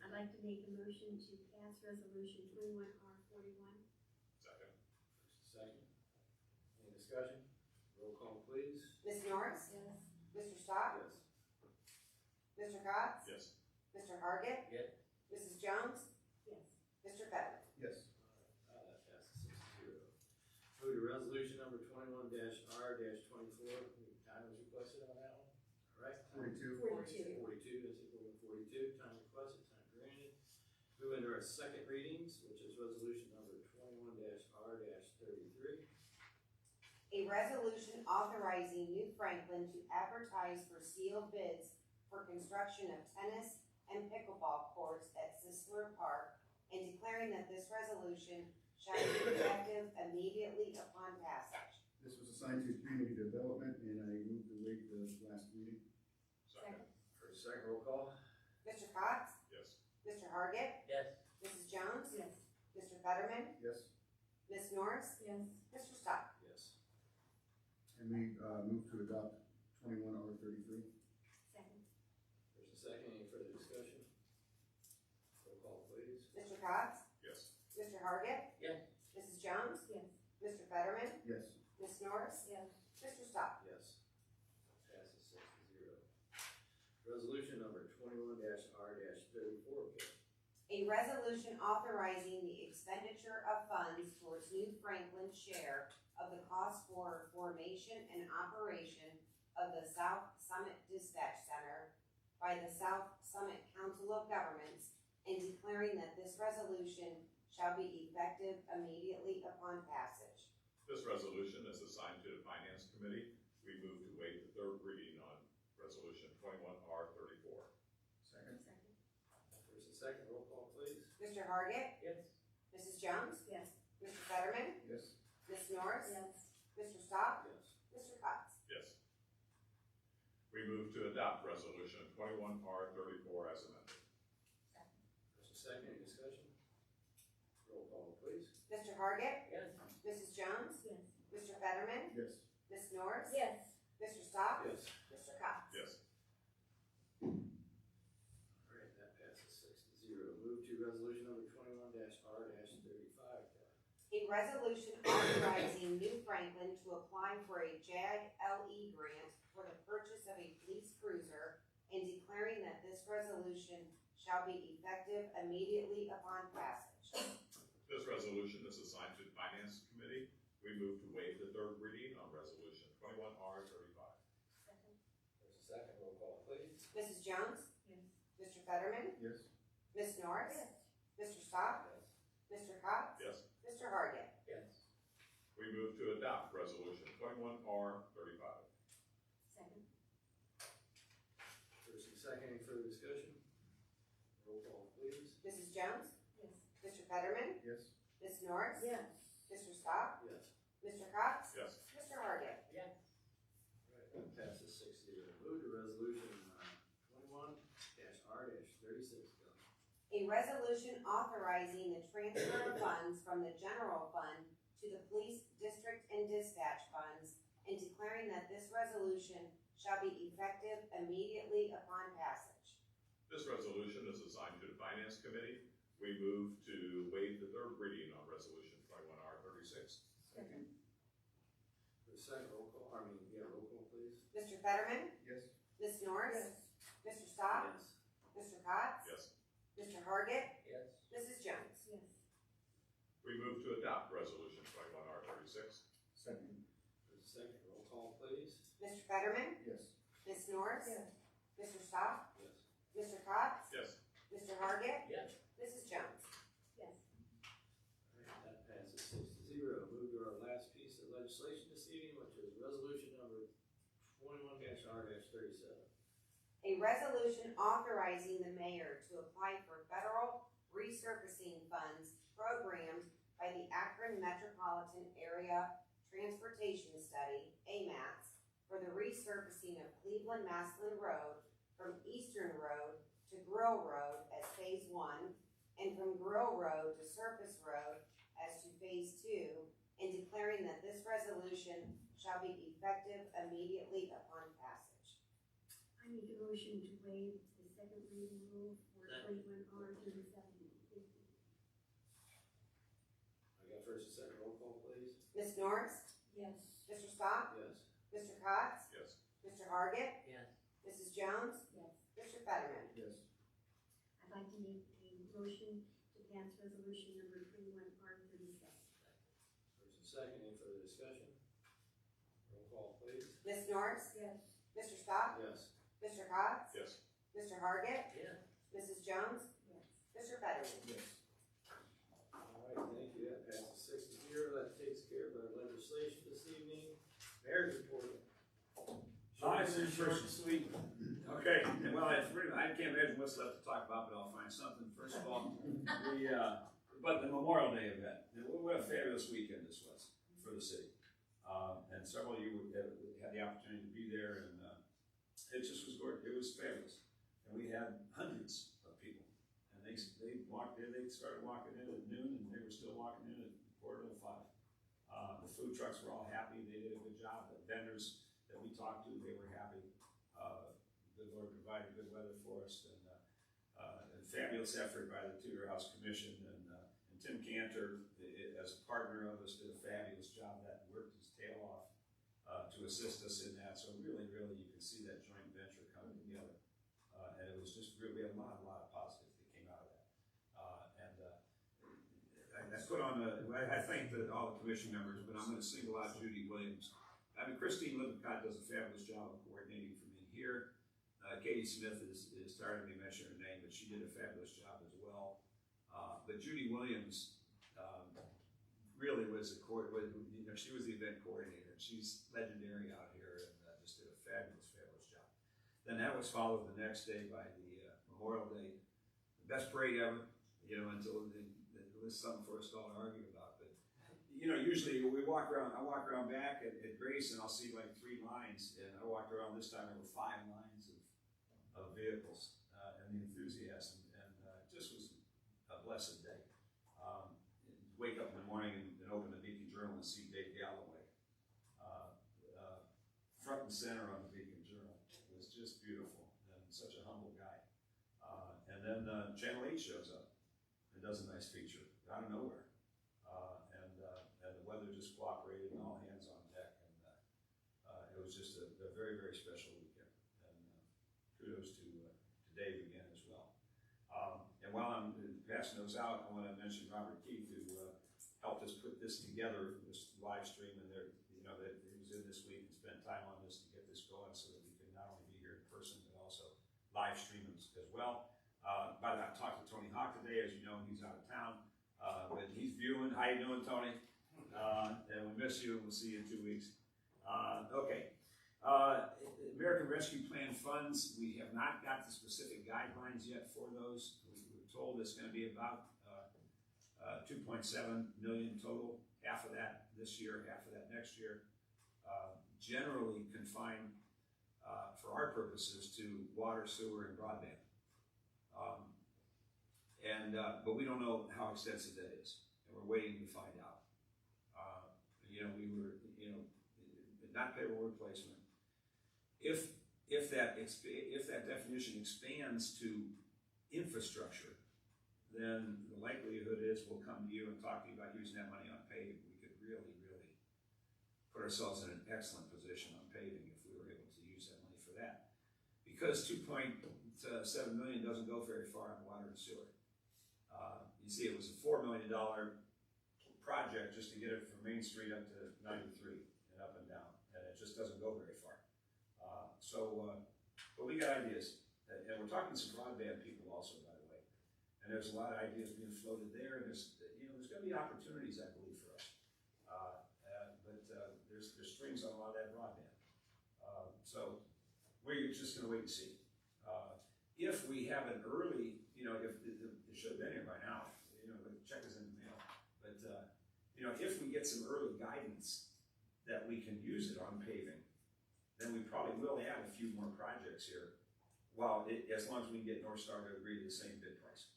I'd like to make a motion to pass resolution 21R41. Second. Second. Any discussion? Roll call please. Ms. Norris? Yes. Mr. Stock? Yes. Mr. Cox? Yes. Mr. Hargit? Yes. Mrs. Jones? Yes. Mr. Fetterman? Yes. That passes 6-0. Move to resolution number 21-R-24. Time was requested on that one? All right. 42. 42. 42, that's equal to 42. Time requested, time granted. Move into our second readings, which is resolution number 21-R-33. A resolution authorizing New Franklin to advertise for sealed bids for construction of tennis and pickleball courts at Sisler Park and declaring that this resolution shall be effective immediately upon passage. This was assigned to community development, and I move to waive the last reading. Second. First, second, roll call. Mr. Cox? Yes. Mr. Hargit? Yes. Mrs. Jones? Yes. Mr. Fetterman? Yes. Ms. Norris? Yes. Mr. Stock? Yes. And we move to adopt 21R33. Second. First and second, any further discussion? Roll call please. Mr. Cox? Yes. Mr. Hargit? Yes. Mrs. Jones? Yes. Mr. Fetterman? Yes. Ms. Norris? Yes. Mr. Stock? Yes. Passes 6-0. Resolution number 21-R-34. A resolution authorizing the expenditure of funds towards New Franklin's share of the cost for formation and operation of the South Summit Dispatch Center by the South Summit Council of Governments and declaring that this resolution shall be effective immediately upon passage. This resolution is assigned to the Finance Committee. We move to waive the third reading on resolution 21R34. Second. Second. First and second, roll call please. Mr. Hargit? Yes. Mrs. Jones? Yes. Mr. Fetterman? Yes. Ms. Norris? Yes. Mr. Stock? Yes. Mr. Cox? Yes. We move to adopt resolution 21R34 as amended. First and second, any discussion? Roll call please. Mr. Hargit? Yes. Mrs. Jones? Yes. Mr. Fetterman? Yes. Ms. Norris? Yes. Mr. Stock? Yes. Mr. Cox? Yes. All right, that passes 6-0. Move to resolution number 21-R-35. A resolution authorizing New Franklin to apply for a JAG LE grant for the purchase of a police cruiser and declaring that this resolution shall be effective immediately upon passage. This resolution is assigned to the Finance Committee. We move to waive the third reading on resolution 21R35. Second. First and second, roll call please. Mrs. Jones? Yes. Mr. Fetterman? Yes. Ms. Norris? Yes. Mr. Stock? Yes. Mr. Cox? Yes. Mr. Hargit? Yes. We move to adopt resolution 21R35. Second. First and second, any further discussion? Roll call please. Mrs. Jones? Yes. Mr. Fetterman? Yes. Ms. Norris? Yes. Mr. Stock? Yes. Mr. Cox? Yes. Mr. Hargit? Yes. All right, that passes 6-0. Move to resolution 21-R-36. A resolution authorizing the transfer of funds from the general fund to the police district and dispatch funds and declaring that this resolution shall be effective immediately upon passage. This resolution is assigned to the Finance Committee. We move to waive the third reading on resolution 21R36. Second. For the second, roll call, roll call please. Mr. Fetterman? Yes. Ms. Norris? Yes. Mr. Stock? Yes. Mr. Cox? Yes. Mr. Hargit? Yes. Mrs. Jones? Yes. We move to adopt resolution 21R36. Second. For the second, roll call please. Mr. Fetterman? Yes. Ms. Norris? Yes. Mr. Stock? Yes. Mr. Cox? Yes. Mr. Hargit? Yes. Mrs. Jones? Yes. All right, that passes 6-0. Move to our last piece of legislation this evening, which is resolution number 21-R-37. A resolution authorizing the mayor to apply for federal resurfacing funds programmed by the Akron Metropolitan Area Transportation Study, AMATS, for the resurfacing of Cleveland Maslin Road from Eastern Road to Grill Road as Phase 1, and from Grill Road to Surface Road as to Phase 2, and declaring that this resolution shall be effective immediately upon passage. I make a motion to waive the second reading rule for Second. 21R3750. I got first and second roll call, please. Ms. Norris? Yes. Mr. Stock? Yes. Mr. Cox? Yes. Mr. Hargit? Yes. Mrs. Jones? Yes. Mr. Fetterman? Yes. I'd like to make a motion to pass resolution number 21R37. First and second, any further discussion? Roll call, please. Ms. Norris? Yes. Mr. Stock? Yes. Mr. Cox? Yes. Mr. Hargit? Yeah. Mrs. Jones? Yes. Mr. Fetterman? Yes. All right, thank you. That passes 6-0. That takes care of our legislation this evening. Mayor's report. Hi, Short and Mr. sweet. Okay, well, I can't imagine what's left to talk about, but I'll find something. First of all, but the Memorial Day event, what a fabulous weekend this was for the city. And several of you had the opportunity to be there, and it just was gorgeous. It was fabulous. And we had hundreds of people. And they walked in, they started walking in at noon, and they were still walking in at 4:45. The food trucks were all happy. They did a good job. The vendors that we talked to, they were happy. The Lord provided good weather for us, and fabulous effort by the Tudor House Commission, and Tim Cantor, as a partner of us, did a fabulous job. That worked his tail off to assist us in that. So really, you can see that joint venture coming together, and it was just really a lot of positives that came out of that. I put on I thank all the commission members, but I'm going to single out Judy Williams. I mean, Christine Lippincott does a fabulous job of coordinating for me here. Katie Smith is tired of me mentioning her name, but she did a fabulous job as well. But Judy Williams really was she was the event coordinator. She's legendary out here, and just did a fabulous job. Then that was followed the next day by the Memorial Day, the best parade ever. Until it was something for us all to argue about. But usually I walk around back at Grace, and I'll see like 3 lines, and I walked around this time, there were 5 lines of vehicles, and the enthusiasm, and it just was a blessed day. Wake up in the morning and open the Beacon Journal and see Dave Galloway front and center on the Beacon Journal. It was just beautiful, and such a humble guy. And then Channel 8 shows up and does a nice feature out of nowhere, and the weather just cooperated, and all hands on deck, and it was just a very special weekend. And kudos to Dave again as well. And while I'm passing those out, I want to mention Robert Keith, who helped us put this together, this live stream, and that he was in this week and spent time on this to get this going, so that we can not only be here in person but also live stream as well. By the way, I talked to Tony Hawk today. As you know, he's out of town, but he's viewing. How you doing, Tony? And we miss you, and we'll see you in 2 weeks. Okay. American Rescue Plan funds, we have not got the specific guidelines yet for those. We were told it's going to be about 2.7 million total, half of that this year, half of that next year. Generally confined for our purposes to water, sewer, and broadband. But we don't know how extensive that is, and we're waiting to find out. Not payroll replacement. If that definition expands to infrastructure, then the likelihood is we'll come to you and talk to you about using that money on paving. We could really put ourselves in an excellent position on paving if we were able to use that money for that. Because 2.7 million doesn't go very far on water and sewer. You see, it was a $4 million project just to get it from Main Street up to 93 and up and down, and it just doesn't go very far. But we got ideas, and we're talking to some broadband people also, by the way. And there's a lot of ideas being floated there, and there's going to be opportunities, I believe, for us. But there's strings on a lot of that broadband. So we're just going to wait and see. If we have an early, if it should have been here by now, the check is in the mail. But if we get some early guidance that we can use it on paving, then we probably will add a few more projects here. As long as we can get North Star to agree to the same bid price,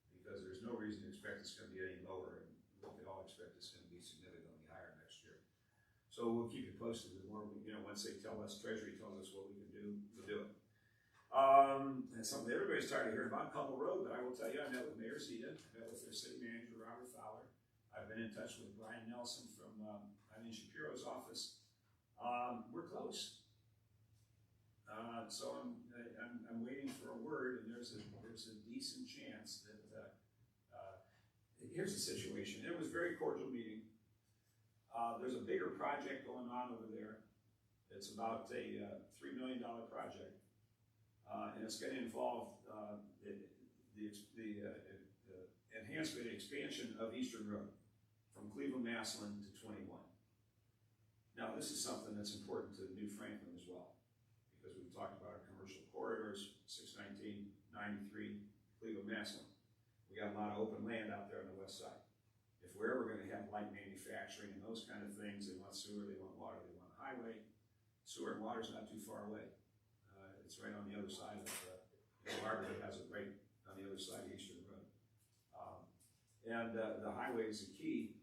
because there's no reason to expect it's going to be any lower, and we can all expect it's going to be significantly higher. So we'll keep you posted. The more, once they tell us, Treasury tells us what we can do, we'll do it. And something everybody's tired of hearing about, Cumble Road, but I will tell you, I met with Mayor Zeta, I met with their city manager, Robert Fowler. I've been in touch with Brian Nelson from Eileen Shapiro's office. We're close. So I'm waiting for a word, and there's a decent chance that, here's the situation. It was a very cordial meeting. There's a bigger project going on over there. It's about a $3 million project. And it's going to involve the enhancement and expansion of Eastern Road from Cleveland Massillon to 21. Now, this is something that's important to New Franklin as well, because we've talked about our commercial corridors, 619, 93, Cleveland Massillon. We got a lot of open land out there on the west side. If we're ever going to have light manufacturing and those kind of things, they want sewer, they want water, they want a highway. Sewer and water's not too far away. It's right on the other side of Barberton has it right on the other side of Eastern Road. The highway is the key.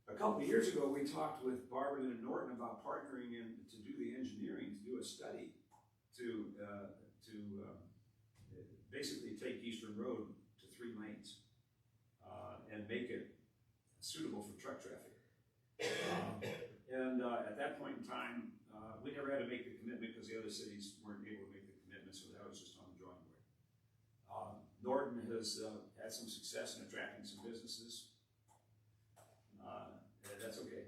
A couple of years ago, we talked with Barberton and Norton about partnering in to do the engineering, to do a study to basically take Eastern Road to 3 lanes and make it suitable for truck traffic. At that point in time, we never had to make the commitment because the other cities weren't able to make the commitment, so that was just on the drawing board. Norton has had some success in attracting some businesses. That's okay.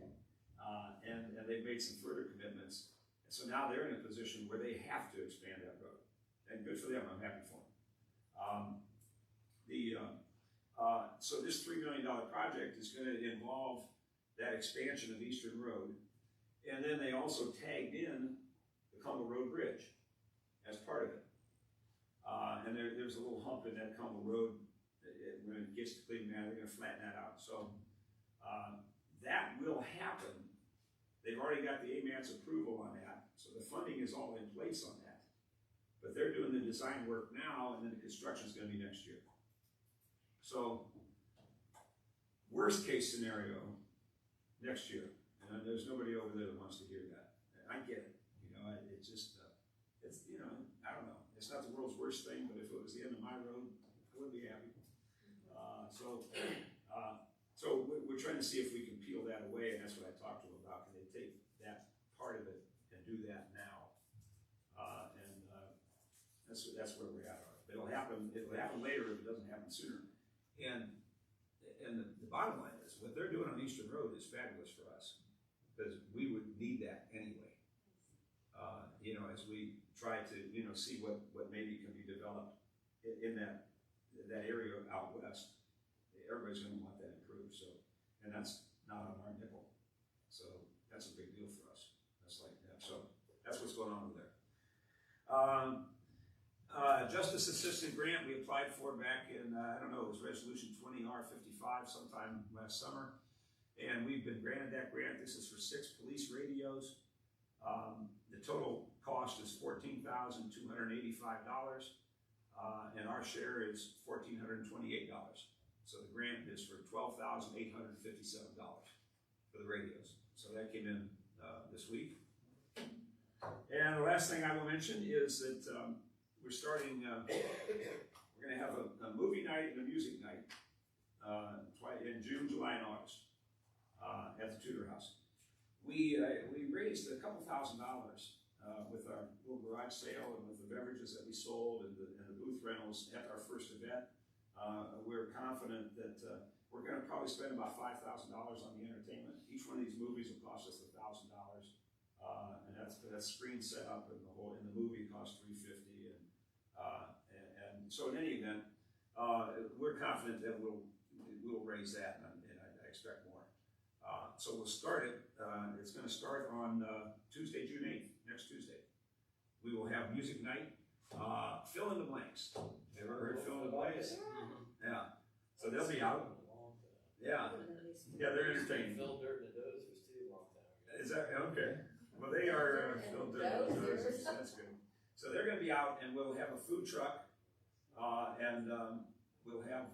And they've made some further commitments. And so now they're in a position where they have to expand that road. And good for them, I'm happy for them. So this $3 million project is going to involve that expansion of Eastern Road. And then they also tagged in the Cumble Road Bridge as part of it. And there's a little hump in that Cumble Road. When it gets to Cleveland, they're going to flatten that out. So that will happen. They've already got the AMAT's approval on that. So the funding is all in place on that. But they're doing the design work now, and then the construction is going to be next year. So worst case scenario, next year. And there's nobody over there that wants to hear that. I get it. It's just, I don't know. It's not the world's worst thing, but if it was the end of my road, I would be happy. So we're trying to see if we can peel that away, and that's what I talked to them about. Can they take that part of it and do that now? That's where we're at. It'll happen later if it doesn't happen sooner. And the bottom line is, what they're doing on Eastern Road is fabulous for us, because we would need that anyway. As we try to, see what maybe can be developed in that area out west, everybody's going to want that improved. So, and that's not on our nickel. So that's a big deal for us. That's like that. So that's what's going on over there. Justice Assistant Grant we applied for back in, it was Resolution 20R55 sometime last summer. And we've been granted that grant. This is for 6 police radios. The total cost is $14,285. And our share is $1,428. So the grant is for $12,857 for the radios. So that came in this week. And the last thing I will mention is that we're starting, we're going to have a movie night and a music night in June, July, and August at the Tudor House. We raised a couple $1,000 with our little garage sale and with the beverages that we sold and the booth rentals at our first event. We're confident that we're going to probably spend about $5,000 on the entertainment. Each one of these movies will cost us $1,000, and that's screen set up, and the movie costs $350. And so in any event, we're confident that we'll raise that, and I expect more. So we'll start it. It's going to start on Tuesday, June 8th, next Tuesday. We will have music night. Fill in the blanks. Ever heard fill in the blanks? Yeah. So they'll be out. Yeah. Yeah, they're entertaining. Phil Dirt and the Dozers too, long time ago. Is that okay? Well, they are Phil Dirt and the Dozers. That's good. So they're going to be out, and we'll have a food truck, and we'll have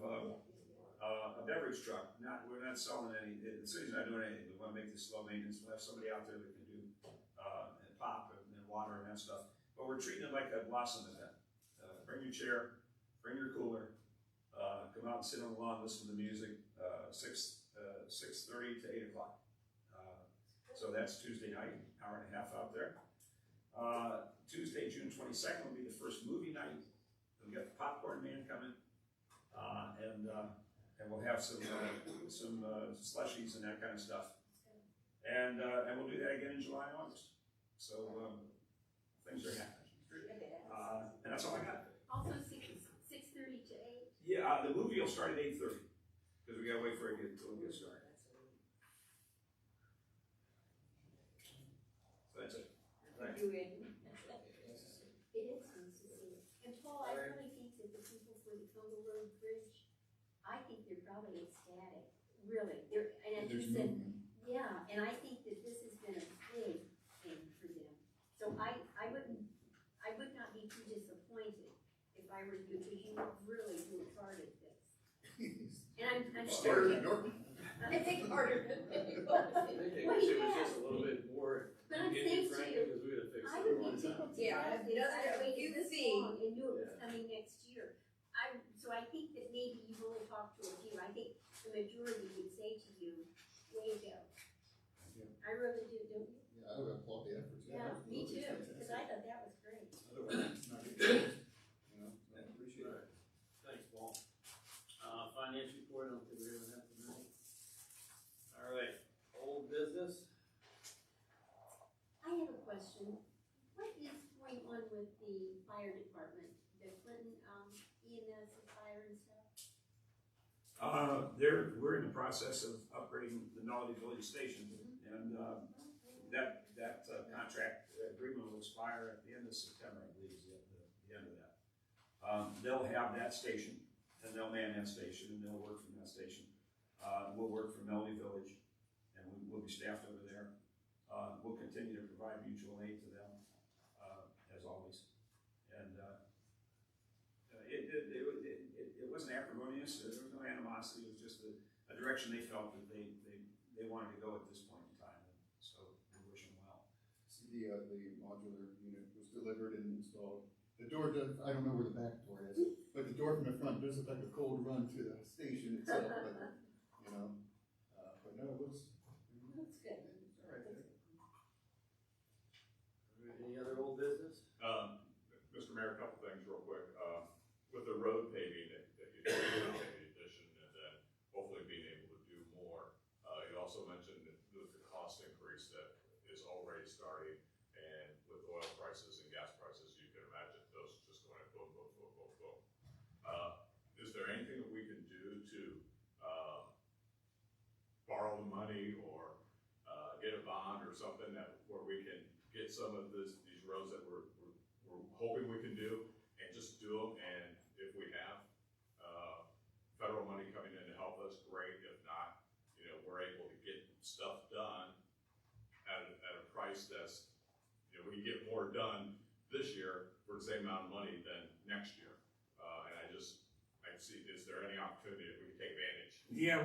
a beverage truck. We're not selling any, the city's not doing anything. We wanna make this low maintenance. We'll have somebody out there that can do, and pop and water and that stuff. But we're treating it like a Blossom event. Bring your chair, bring your cooler, come out and sit on the lawn, listen to the music, 6:30 to 8 o'clock. So that's Tuesday night, hour and a half out there. Tuesday, June 22nd will be the first movie night. We got the popcorn man coming, and we'll have some slushies and that kind of stuff. And we'll do that again in July and August. So things are happening. And that's all I got. Also 6:30 to 8. Yeah, the movie will start at 8:30 because we gotta wait for it until it gets started. So that's it. Thank you, Ed. It is nice to see. And Paul, I really think that the people for the Congo Road Bridge, I think they're probably ecstatic. Really, and There's you said, movement. yeah, and I think that this has been a big thing for them. So I would not be too disappointed if I were you, because you really worked hard at this. And I'm sure. Started in Norton. I think harder than I think it was just a little bit more But I'm saying convenient, to frankly, you, because we would have fixed I it would in be one time. tickled to Yeah, death you know, because I I waited you this see. long and knew it was Yeah. coming next year. So I think that maybe you've only talked to a few. I think the majority would say to you, way to go. I really do, don't you? Yeah, I would applaud the efforts. Yeah, me too, Fantastic. because I thought that was great. Otherwise, it's not good. You know, I appreciate it. Thanks, Paul. Finance report, I don't think we're gonna have tonight. All right, old business. I have a question. What is going on with the fire department? The Clinton, EMS and fire and stuff? We're in the process of upgrading the Nutley Village Station, and that contract agreement will expire at the end of September, I believe, is the end of that. They'll have that station, and they'll man that station, and they'll work from that station. We'll work from Nutley Village, and we'll be staffed over there. We'll continue to provide mutual aid to them, as always. And it wasn't acrimonious, there was no animosity, it was just a direction they felt that they wanted to go at this point in time, so we wish them well. See, the modular unit was delivered and installed. The door does, I don't know where the back door is, but the door from the front does look like a cold run to the station itself, but, you know, but no, it looks. That's good. It's all right there. Any other old business? Mr. Mayor, a couple things real quick. With the road paving that you did, the addition, and then hopefully being able to do more. You also mentioned that the cost increase that is already starting, and with oil prices and gas prices, you can imagine those just going boom, boom, boom, boom, boom. Is there anything that we can do to borrow the money or get a bond or something where we can get some of these roads that we're hoping we can do, and just do them? And if we have federal money coming in to help us, great. If not, we're able to get stuff done at a price that's, we can get more done this year for the same amount of money than next year. And I see, is there any opportunity that we can take advantage? Yeah,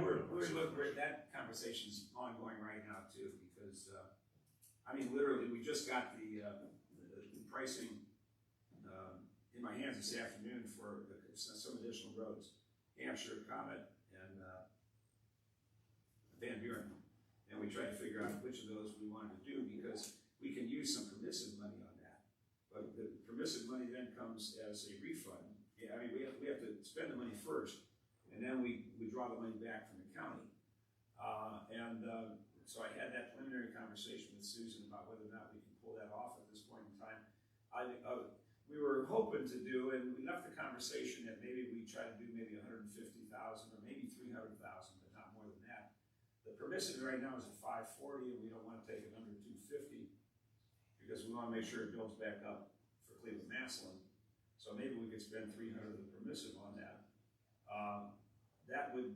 that conversation's ongoing right now too, because, literally, we just got the pricing in my hands this afternoon for some additional roads, Hampshire, Comet, and Van Buren. And we tried to figure out which of those we wanted to do, because we can use some permissive money on that. But the permissive money then comes as a refund. Yeah, we have to spend the money first, and then we draw the money back from the county. So I had that preliminary conversation with Susan about whether or not we can pull that off at this point in time. We were hoping to do, and we left the conversation that maybe we try to do maybe $150,000 or maybe $300,000, but not more than that. The permissive right now is at $540, and we don't want to take it under $250 because we want to make sure it builds back up for Cleveland Massillon. So maybe we could spend $300 of the permissive on that. That would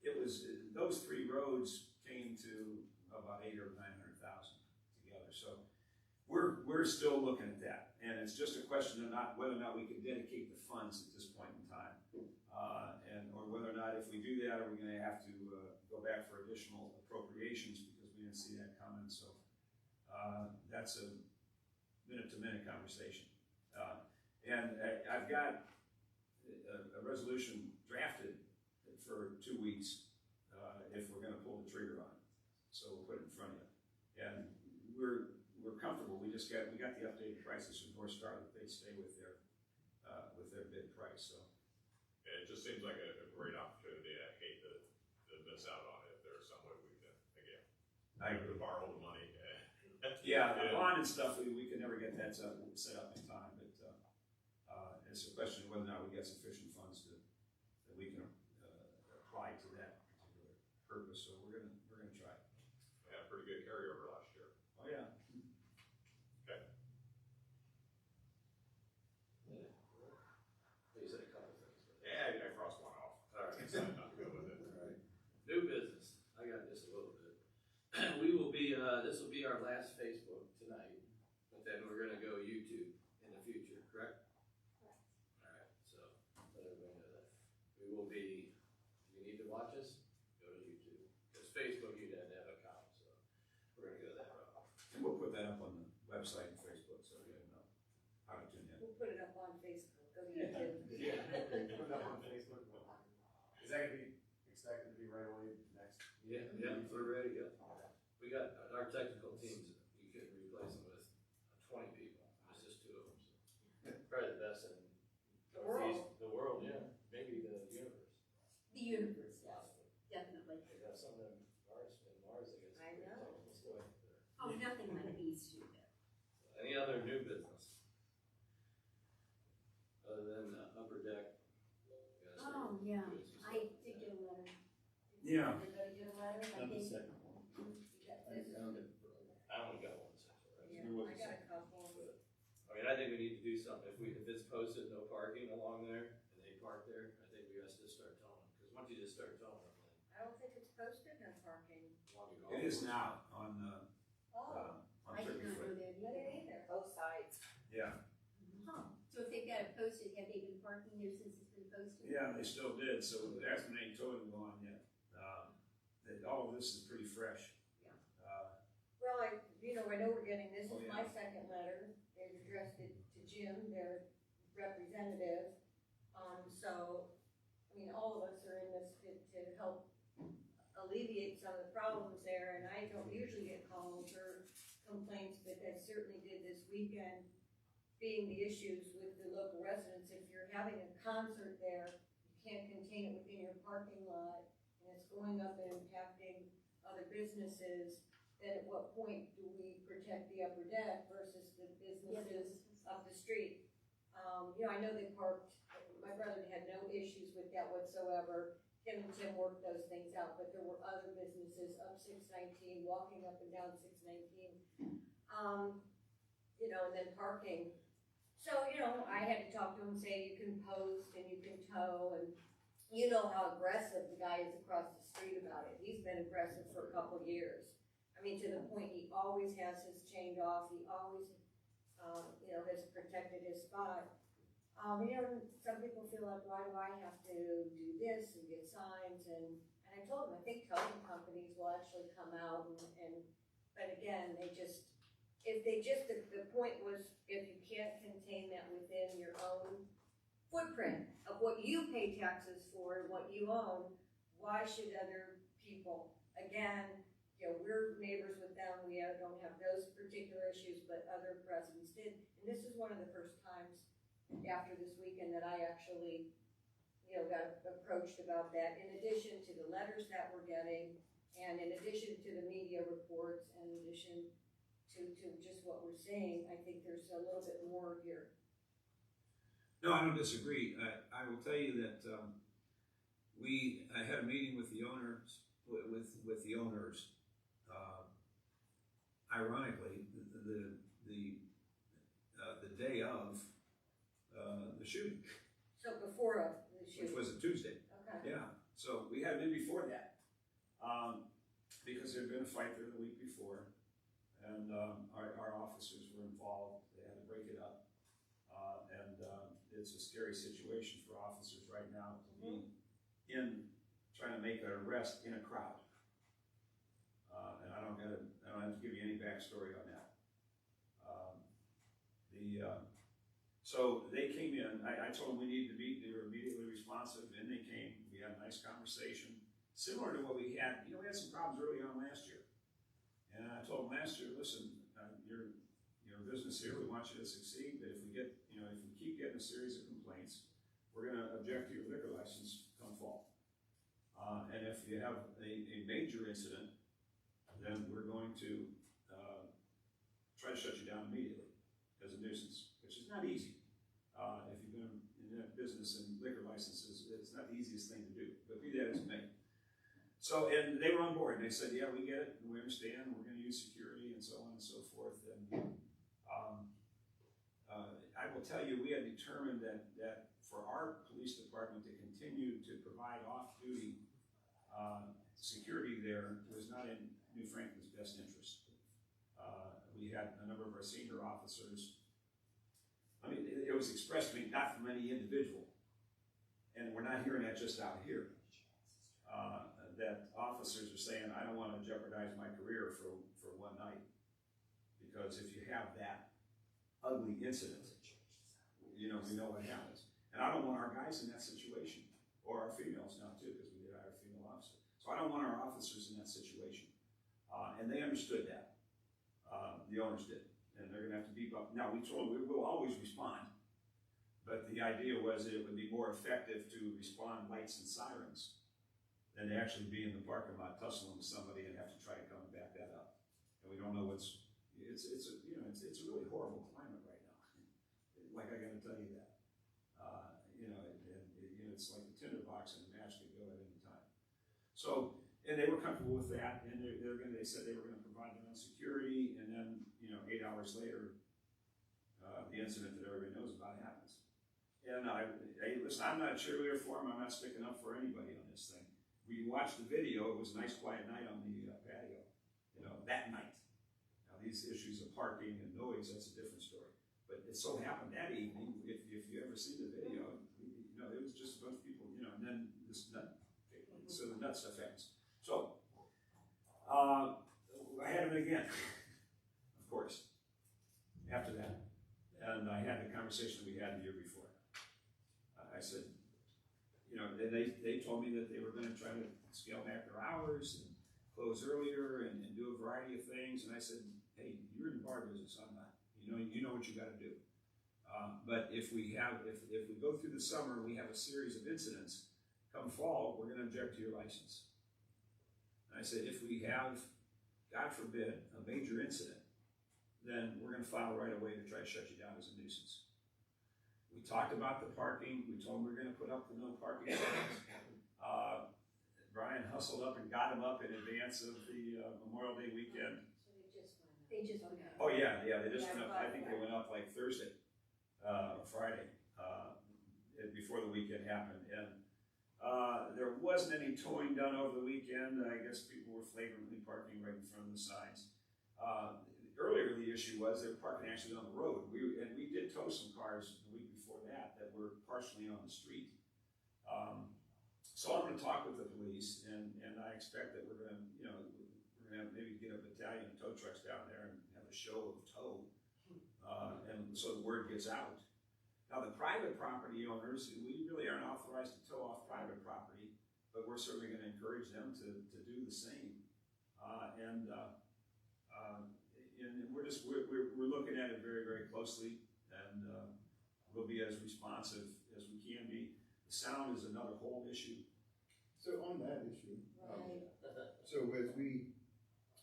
it was those three roads came to about $800,000 or $900,000 together. So we're still looking at that, and it's just a question of whether or not we can dedicate the funds at this point in time. Or whether or not, if we do that, are we gonna have to, go back for additional appropriations because we didn't see that coming, so. That's a minute-to-minute conversation. And I've got a resolution drafted for 2 weeks, if we're gonna pull the trigger on it. So we'll put it in front of you. And we're comfortable, we got the updated prices from North Star that they stay with their bid price, so. It just seems like a great opportunity. I hate to miss out on it. If there's some way we can, again, I to borrow the money. Yeah, the bond and stuff, we can never get that set up in time, but, it's a question of whether or not we get sufficient funds that we can, apply to that particular purpose, so we're gonna try. We had a pretty good carryover last year. Oh, yeah. You said a couple things. but- Yeah, I crossed one off. All right. Decided not to go with it. New business, I got just a little bit. This will be our last Facebook tonight, but then we're gonna go YouTube in the future, correct? Correct. Alright, so, let everybody know that. We will be, if you need to watch us, go to YouTube. Because Facebook, you'd have to have an account, so we're gonna go that route. And we'll put that up on the website and Facebook, so you know how to tune in. We'll put it up on Facebook, go to YouTube. Yeah, okay, put it up on Facebook. Is that gonna be expected to be right away next? Yeah, we're ready to go. We got, our technical teams, you could replace them with 20 people, it's just 2 of them, so. Probably the best in The world. The world, yeah, maybe the universe. The universe, yes, definitely. They got some of them Mars, I guess. I know. Technical stuff there. Oh, nothing like these two there. Any other new business? Other than Upper Deck? You guys Oh, started yeah, doing some I stuff. did get a letter. Yeah. Everybody get a letter? I think. second one. You got I this? found it. I only got one so far. Yeah, I got a couple. I mean, I think we need to do something, if it's posted, no parking along there, and they park there, I think we have to just start towing them, because once you just start towing them, then I don't think it's posted in parking. long you go. It is now on, Oh, on I did not know 33. that I didn't either. either. Both sides. Yeah, Huh, so if they've got it posted, have they been parking there since it's been posted? yeah, they still did, so there hasn't been any towing going on yet. All of this is pretty fresh. Yeah. Well, I know we're getting, this Oh, is yeah. my second letter, they've addressed it to Jim, their representative. So, I mean, all of us are in this to help alleviate some of the problems there, and I don't usually get calls or complaints, but I certainly did this weekend, being the issues with the local residents. If you're having a concert there, you can't contain it within your parking lot, and it's going up and impacting other businesses, then at what point do we protect the upper deck versus the businesses up the street? I know they parked, my brother had no issues with that whatsoever. Him and Tim worked those things out, but there were other businesses up 619, walking up and down 619. And then parking. So, I had to talk to him, say you can post and you can tow, and you know how aggressive the guy is across the street about it. He's been aggressive for a couple of years. I mean, to the point he always has his chained off, he always, has protected his spot. Some people feel like, why do I have to do this and get signs, and I told him, I think towing companies will actually come out but again, the point was, if you can't contain that within your own footprint of what you pay taxes for and what you own, why should other people? Again, we're neighbors with them, we don't have those particular issues, but other residents did. And this is one of the first times after this weekend that I actually, got approached about that, in addition to the letters that we're getting, and in addition to the media reports, and in addition to just what we're seeing. I think there's a little bit more here. No, I don't disagree. I will tell you that I had a meeting with the owners. Ironically, the day of the shooting, So before the which shooting. was a Tuesday. Okay. Yeah. So we had a meeting before that, because there had been a fight there the week before, and our officers were involved. They had to break it up. it's a scary situation for officers right now to be in, trying to make an arrest in a crowd. And I don't have to give you any backstory on that. So they came in, I told them we needed to meet, they were immediately responsive, and they came, we had a nice conversation, similar to what we had, we had some problems early on last year. And I told them last year, listen, you're a business here, we want you to succeed, but if we get, if we keep getting a series of complaints, we're gonna object to your liquor license come fall. And if you have a major incident, then we're going to try to shut you down immediately as a nuisance, which is not easy. If you've been in that business and liquor licenses, it's not the easiest thing to do, but be that as it may. So, and they were on board, and they said, yeah, we get it, and we understand, we're gonna use security and so on and so forth. And I will tell you, we had determined that for our police department to continue to provide off-duty security there was not in New Franklin's best interest. We had a number of our senior officers, it was expressed to me not from any individual, and we're not hearing that just out here, that officers are saying, I don't want to jeopardize my career for one night, because if you have that ugly incident, we know what happens. And I don't want our guys in that situation, or our females now too, because we did hire a female officer. So I don't want our officers in that situation. And they understood that. The owners did. And they're gonna have to beef up. Now, we told them we will always respond, but the idea was that it would be more effective to respond lights and sirens than to actually be in the parking lot tussling with somebody and have to try to come and back that up. And we don't know it's a really horrible climate right now. Like, I gotta tell you that. It's like the tinderbox and the match could go at any time. So, and they were comfortable with that, and they said they were gonna provide their own security, and then, 8 hours later, the incident that everybody knows about happens. And listen, I'm not a cheerleader for them, I'm not sticking up for anybody on this thing. We watched the video, it was a nice quiet night on the patio, that night. Now, these issues of parking and noise, that's a different story. But it so happened that evening, if you ever see the video, it was just a bunch of people, and then this nut, so the nut stuff happens. So, I had him again, of course, after that. And I had the conversation we had the year before. I said, and they told me that they were gonna try to scale back their hours and close earlier and do a variety of things. And I said, hey, you're in the bar business, I'm not. You know what you gotta do. But if we go through the summer and we have a series of incidents, come fall, we're gonna object to your license. And I said, if we have, God forbid, a major incident, then we're gonna file right away to try to shut you down as a nuisance. We talked about the parking, we told them we were gonna put up the no parking signs. Brian hustled up and got him up in advance of the Memorial Day weekend. They just went up. Oh yeah, they just went up, I think they went up like Thursday, Friday, before the weekend happened. And there wasn't any towing done over the weekend. I guess people were flagrantly parking right in front of the signs. Earlier the issue was they were parking actually on the road. We did tow some cars the week before that were partially on the street. So I'm gonna talk with the police, and I expect that we're gonna have maybe get a battalion of tow trucks down there and have a show of tow, and so the word gets out. Now, the private property owners, we really aren't authorized to tow off private property, but we're certainly going to encourage them to do the same. And we're looking at it very, very closely, and we'll be as responsive as we can be. The sound is another whole issue. So on that issue, Right. so as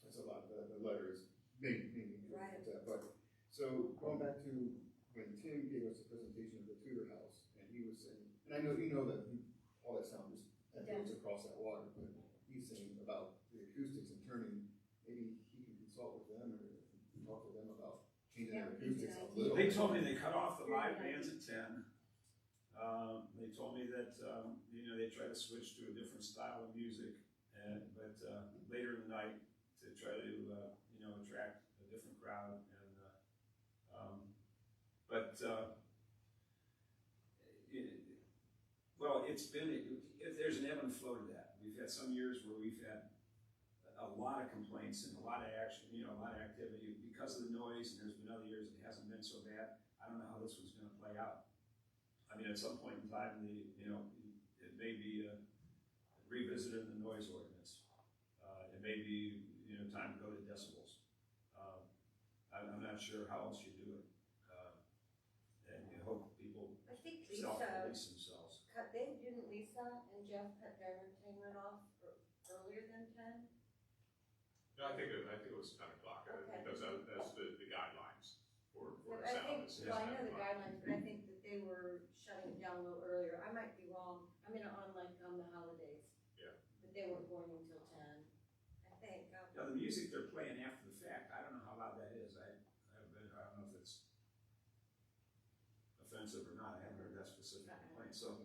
that's a lot, the letter is big, Right. but, so going back to when Tim gave us the presentation of the Tudor house, and he was saying, and I know, that all that sound just echoes across that water, but he's saying about the acoustics and turning, maybe he can consult with them or talk with them about changing their acoustics a little. They told me they cut off the live bands at 10. They told me that, they try to switch to a different style of music, but later in the night to try to, attract a different crowd. And there's an ebb and flow to that. We've had some years where we've had a lot of complaints and a lot of action, a lot of activity because of the noise, and there's been other years it hasn't been so bad. I don't know how this one's gonna play out. I mean, at some point in time, it may be revisited in the noise ordinance. It may be, time to go to decibels. I'm not sure how else you do it. And you hope people I think self-police themselves. didn't Lisa and Jeff cut their entertainment off earlier than 10? No, I think it was 10 o'clock, Okay. because that's the guidelines for But sound. I think, is well, I 10 know the o'clock. guidelines, but I think that they were shutting it down a little earlier. I might be wrong. I mean, on the holidays. Yeah. But they weren't going until 10, I think. Now, the music they're playing after the fact, I don't know how loud that is. I don't know if it's offensive or not. I haven't heard that specific complaint. So,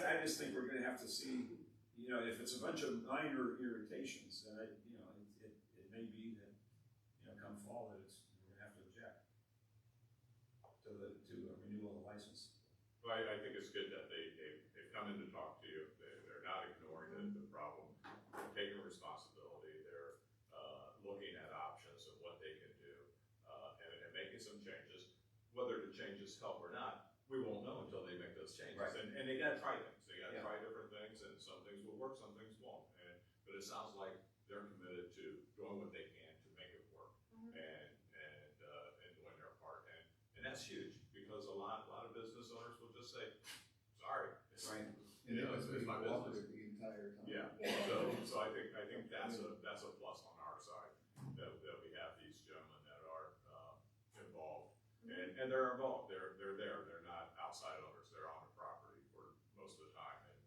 I just think we're gonna have to see, if it's a bunch of minor irritations, then it may be that, come fall that we're gonna have to object to a renewal of the license. Well, I think it's good that they've come in to talk to you. They're not ignoring the problem. They're taking responsibility. They're looking at options and what they can do, and making some changes. Whether the changes help or not, we won't know until they make those changes. Right. And they gotta try things. They gotta Yeah. try different things, and some things will work, some things won't. But it sounds like they're committed to doing what they can to make it work, Mhm. and doing their part. And that's huge, because a lot of business owners will just say, sorry. Right. And it was It's pretty my business. cooperative the entire time. Yeah, Yeah. so I think that's a plus on our side, that we have these gentlemen that are involved. And they're involved, they're there, they're not outside owners, they're on the property for most of the time, and,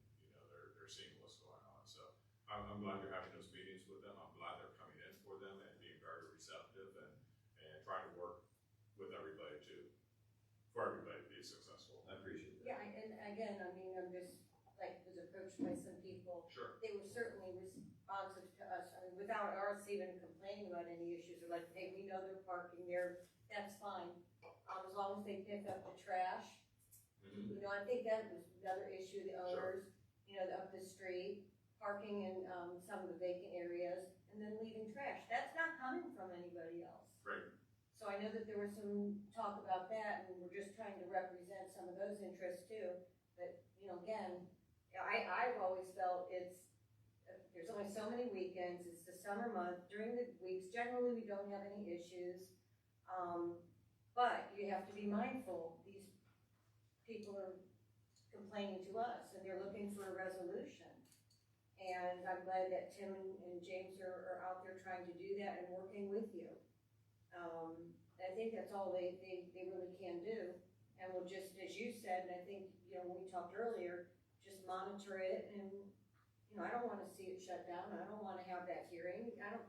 they're seeing what's going on. So I'm glad you're having those meetings with them, I'm glad they're coming in for them and being very receptive and trying to work with everybody for everybody to be successful. I appreciate that. Yeah, and again, I mean, I'm just, was approached by some people. Sure. They were certainly responsive to us, I mean, without us even complaining about any issues. They're like, hey, we know they're parking there, that's fine. As long as they pick up the trash. Mhm. I think that was another issue, the owners, up the street, parking in, some of the vacant areas, and then leaving trash. That's not coming from anybody else. Great. So I know that there was some talk about that, and we're just trying to represent some of those interests too. But, again, I've always felt there's only so many weekends, it's the summer month, during the weeks, generally we don't have any issues. But you have to be mindful, these people are complaining to us, and they're looking for a resolution. And I'm glad that Tim and James are out there trying to do that and working with you. I think that's all they really can do. And we'll just, as you said, and I think, when we talked earlier, just monitor it and, I don't wanna see it shut down. I don't wanna have that hearing. I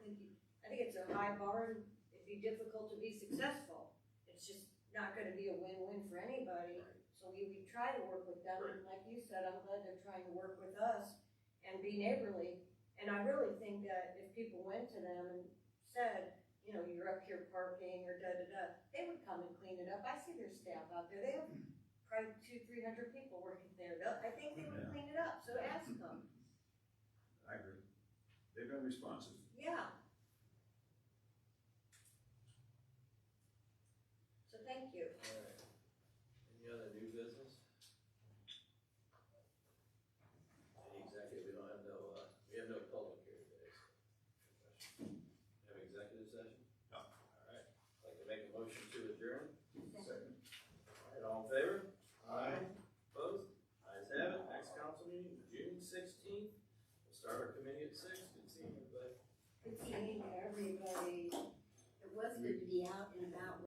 think it's a high bar and it'd be difficult to be successful. It's just not gonna be a win-win for anybody. So we try to work with them, and like you said, I'm glad they're trying to work with us and be neighborly. And I really think that if people went to them and said, you're up here parking or da-da-da, they would come and clean it up. I see their staff out there, they have probably 200-300 people working there. I think they would clean it up, so ask them. I agree. They've been responsive. Yeah. So thank you. All right. Any other new business? Any executive, we have no public here today. Have executive session? No. All right, like to make a motion to adjourn? Second. All right, all in favor? Aye. Opposed? Ayes have it, next council meeting, June 16th. We'll start our committee at 6, good seeing everybody. Good seeing everybody. It was good to be out and about.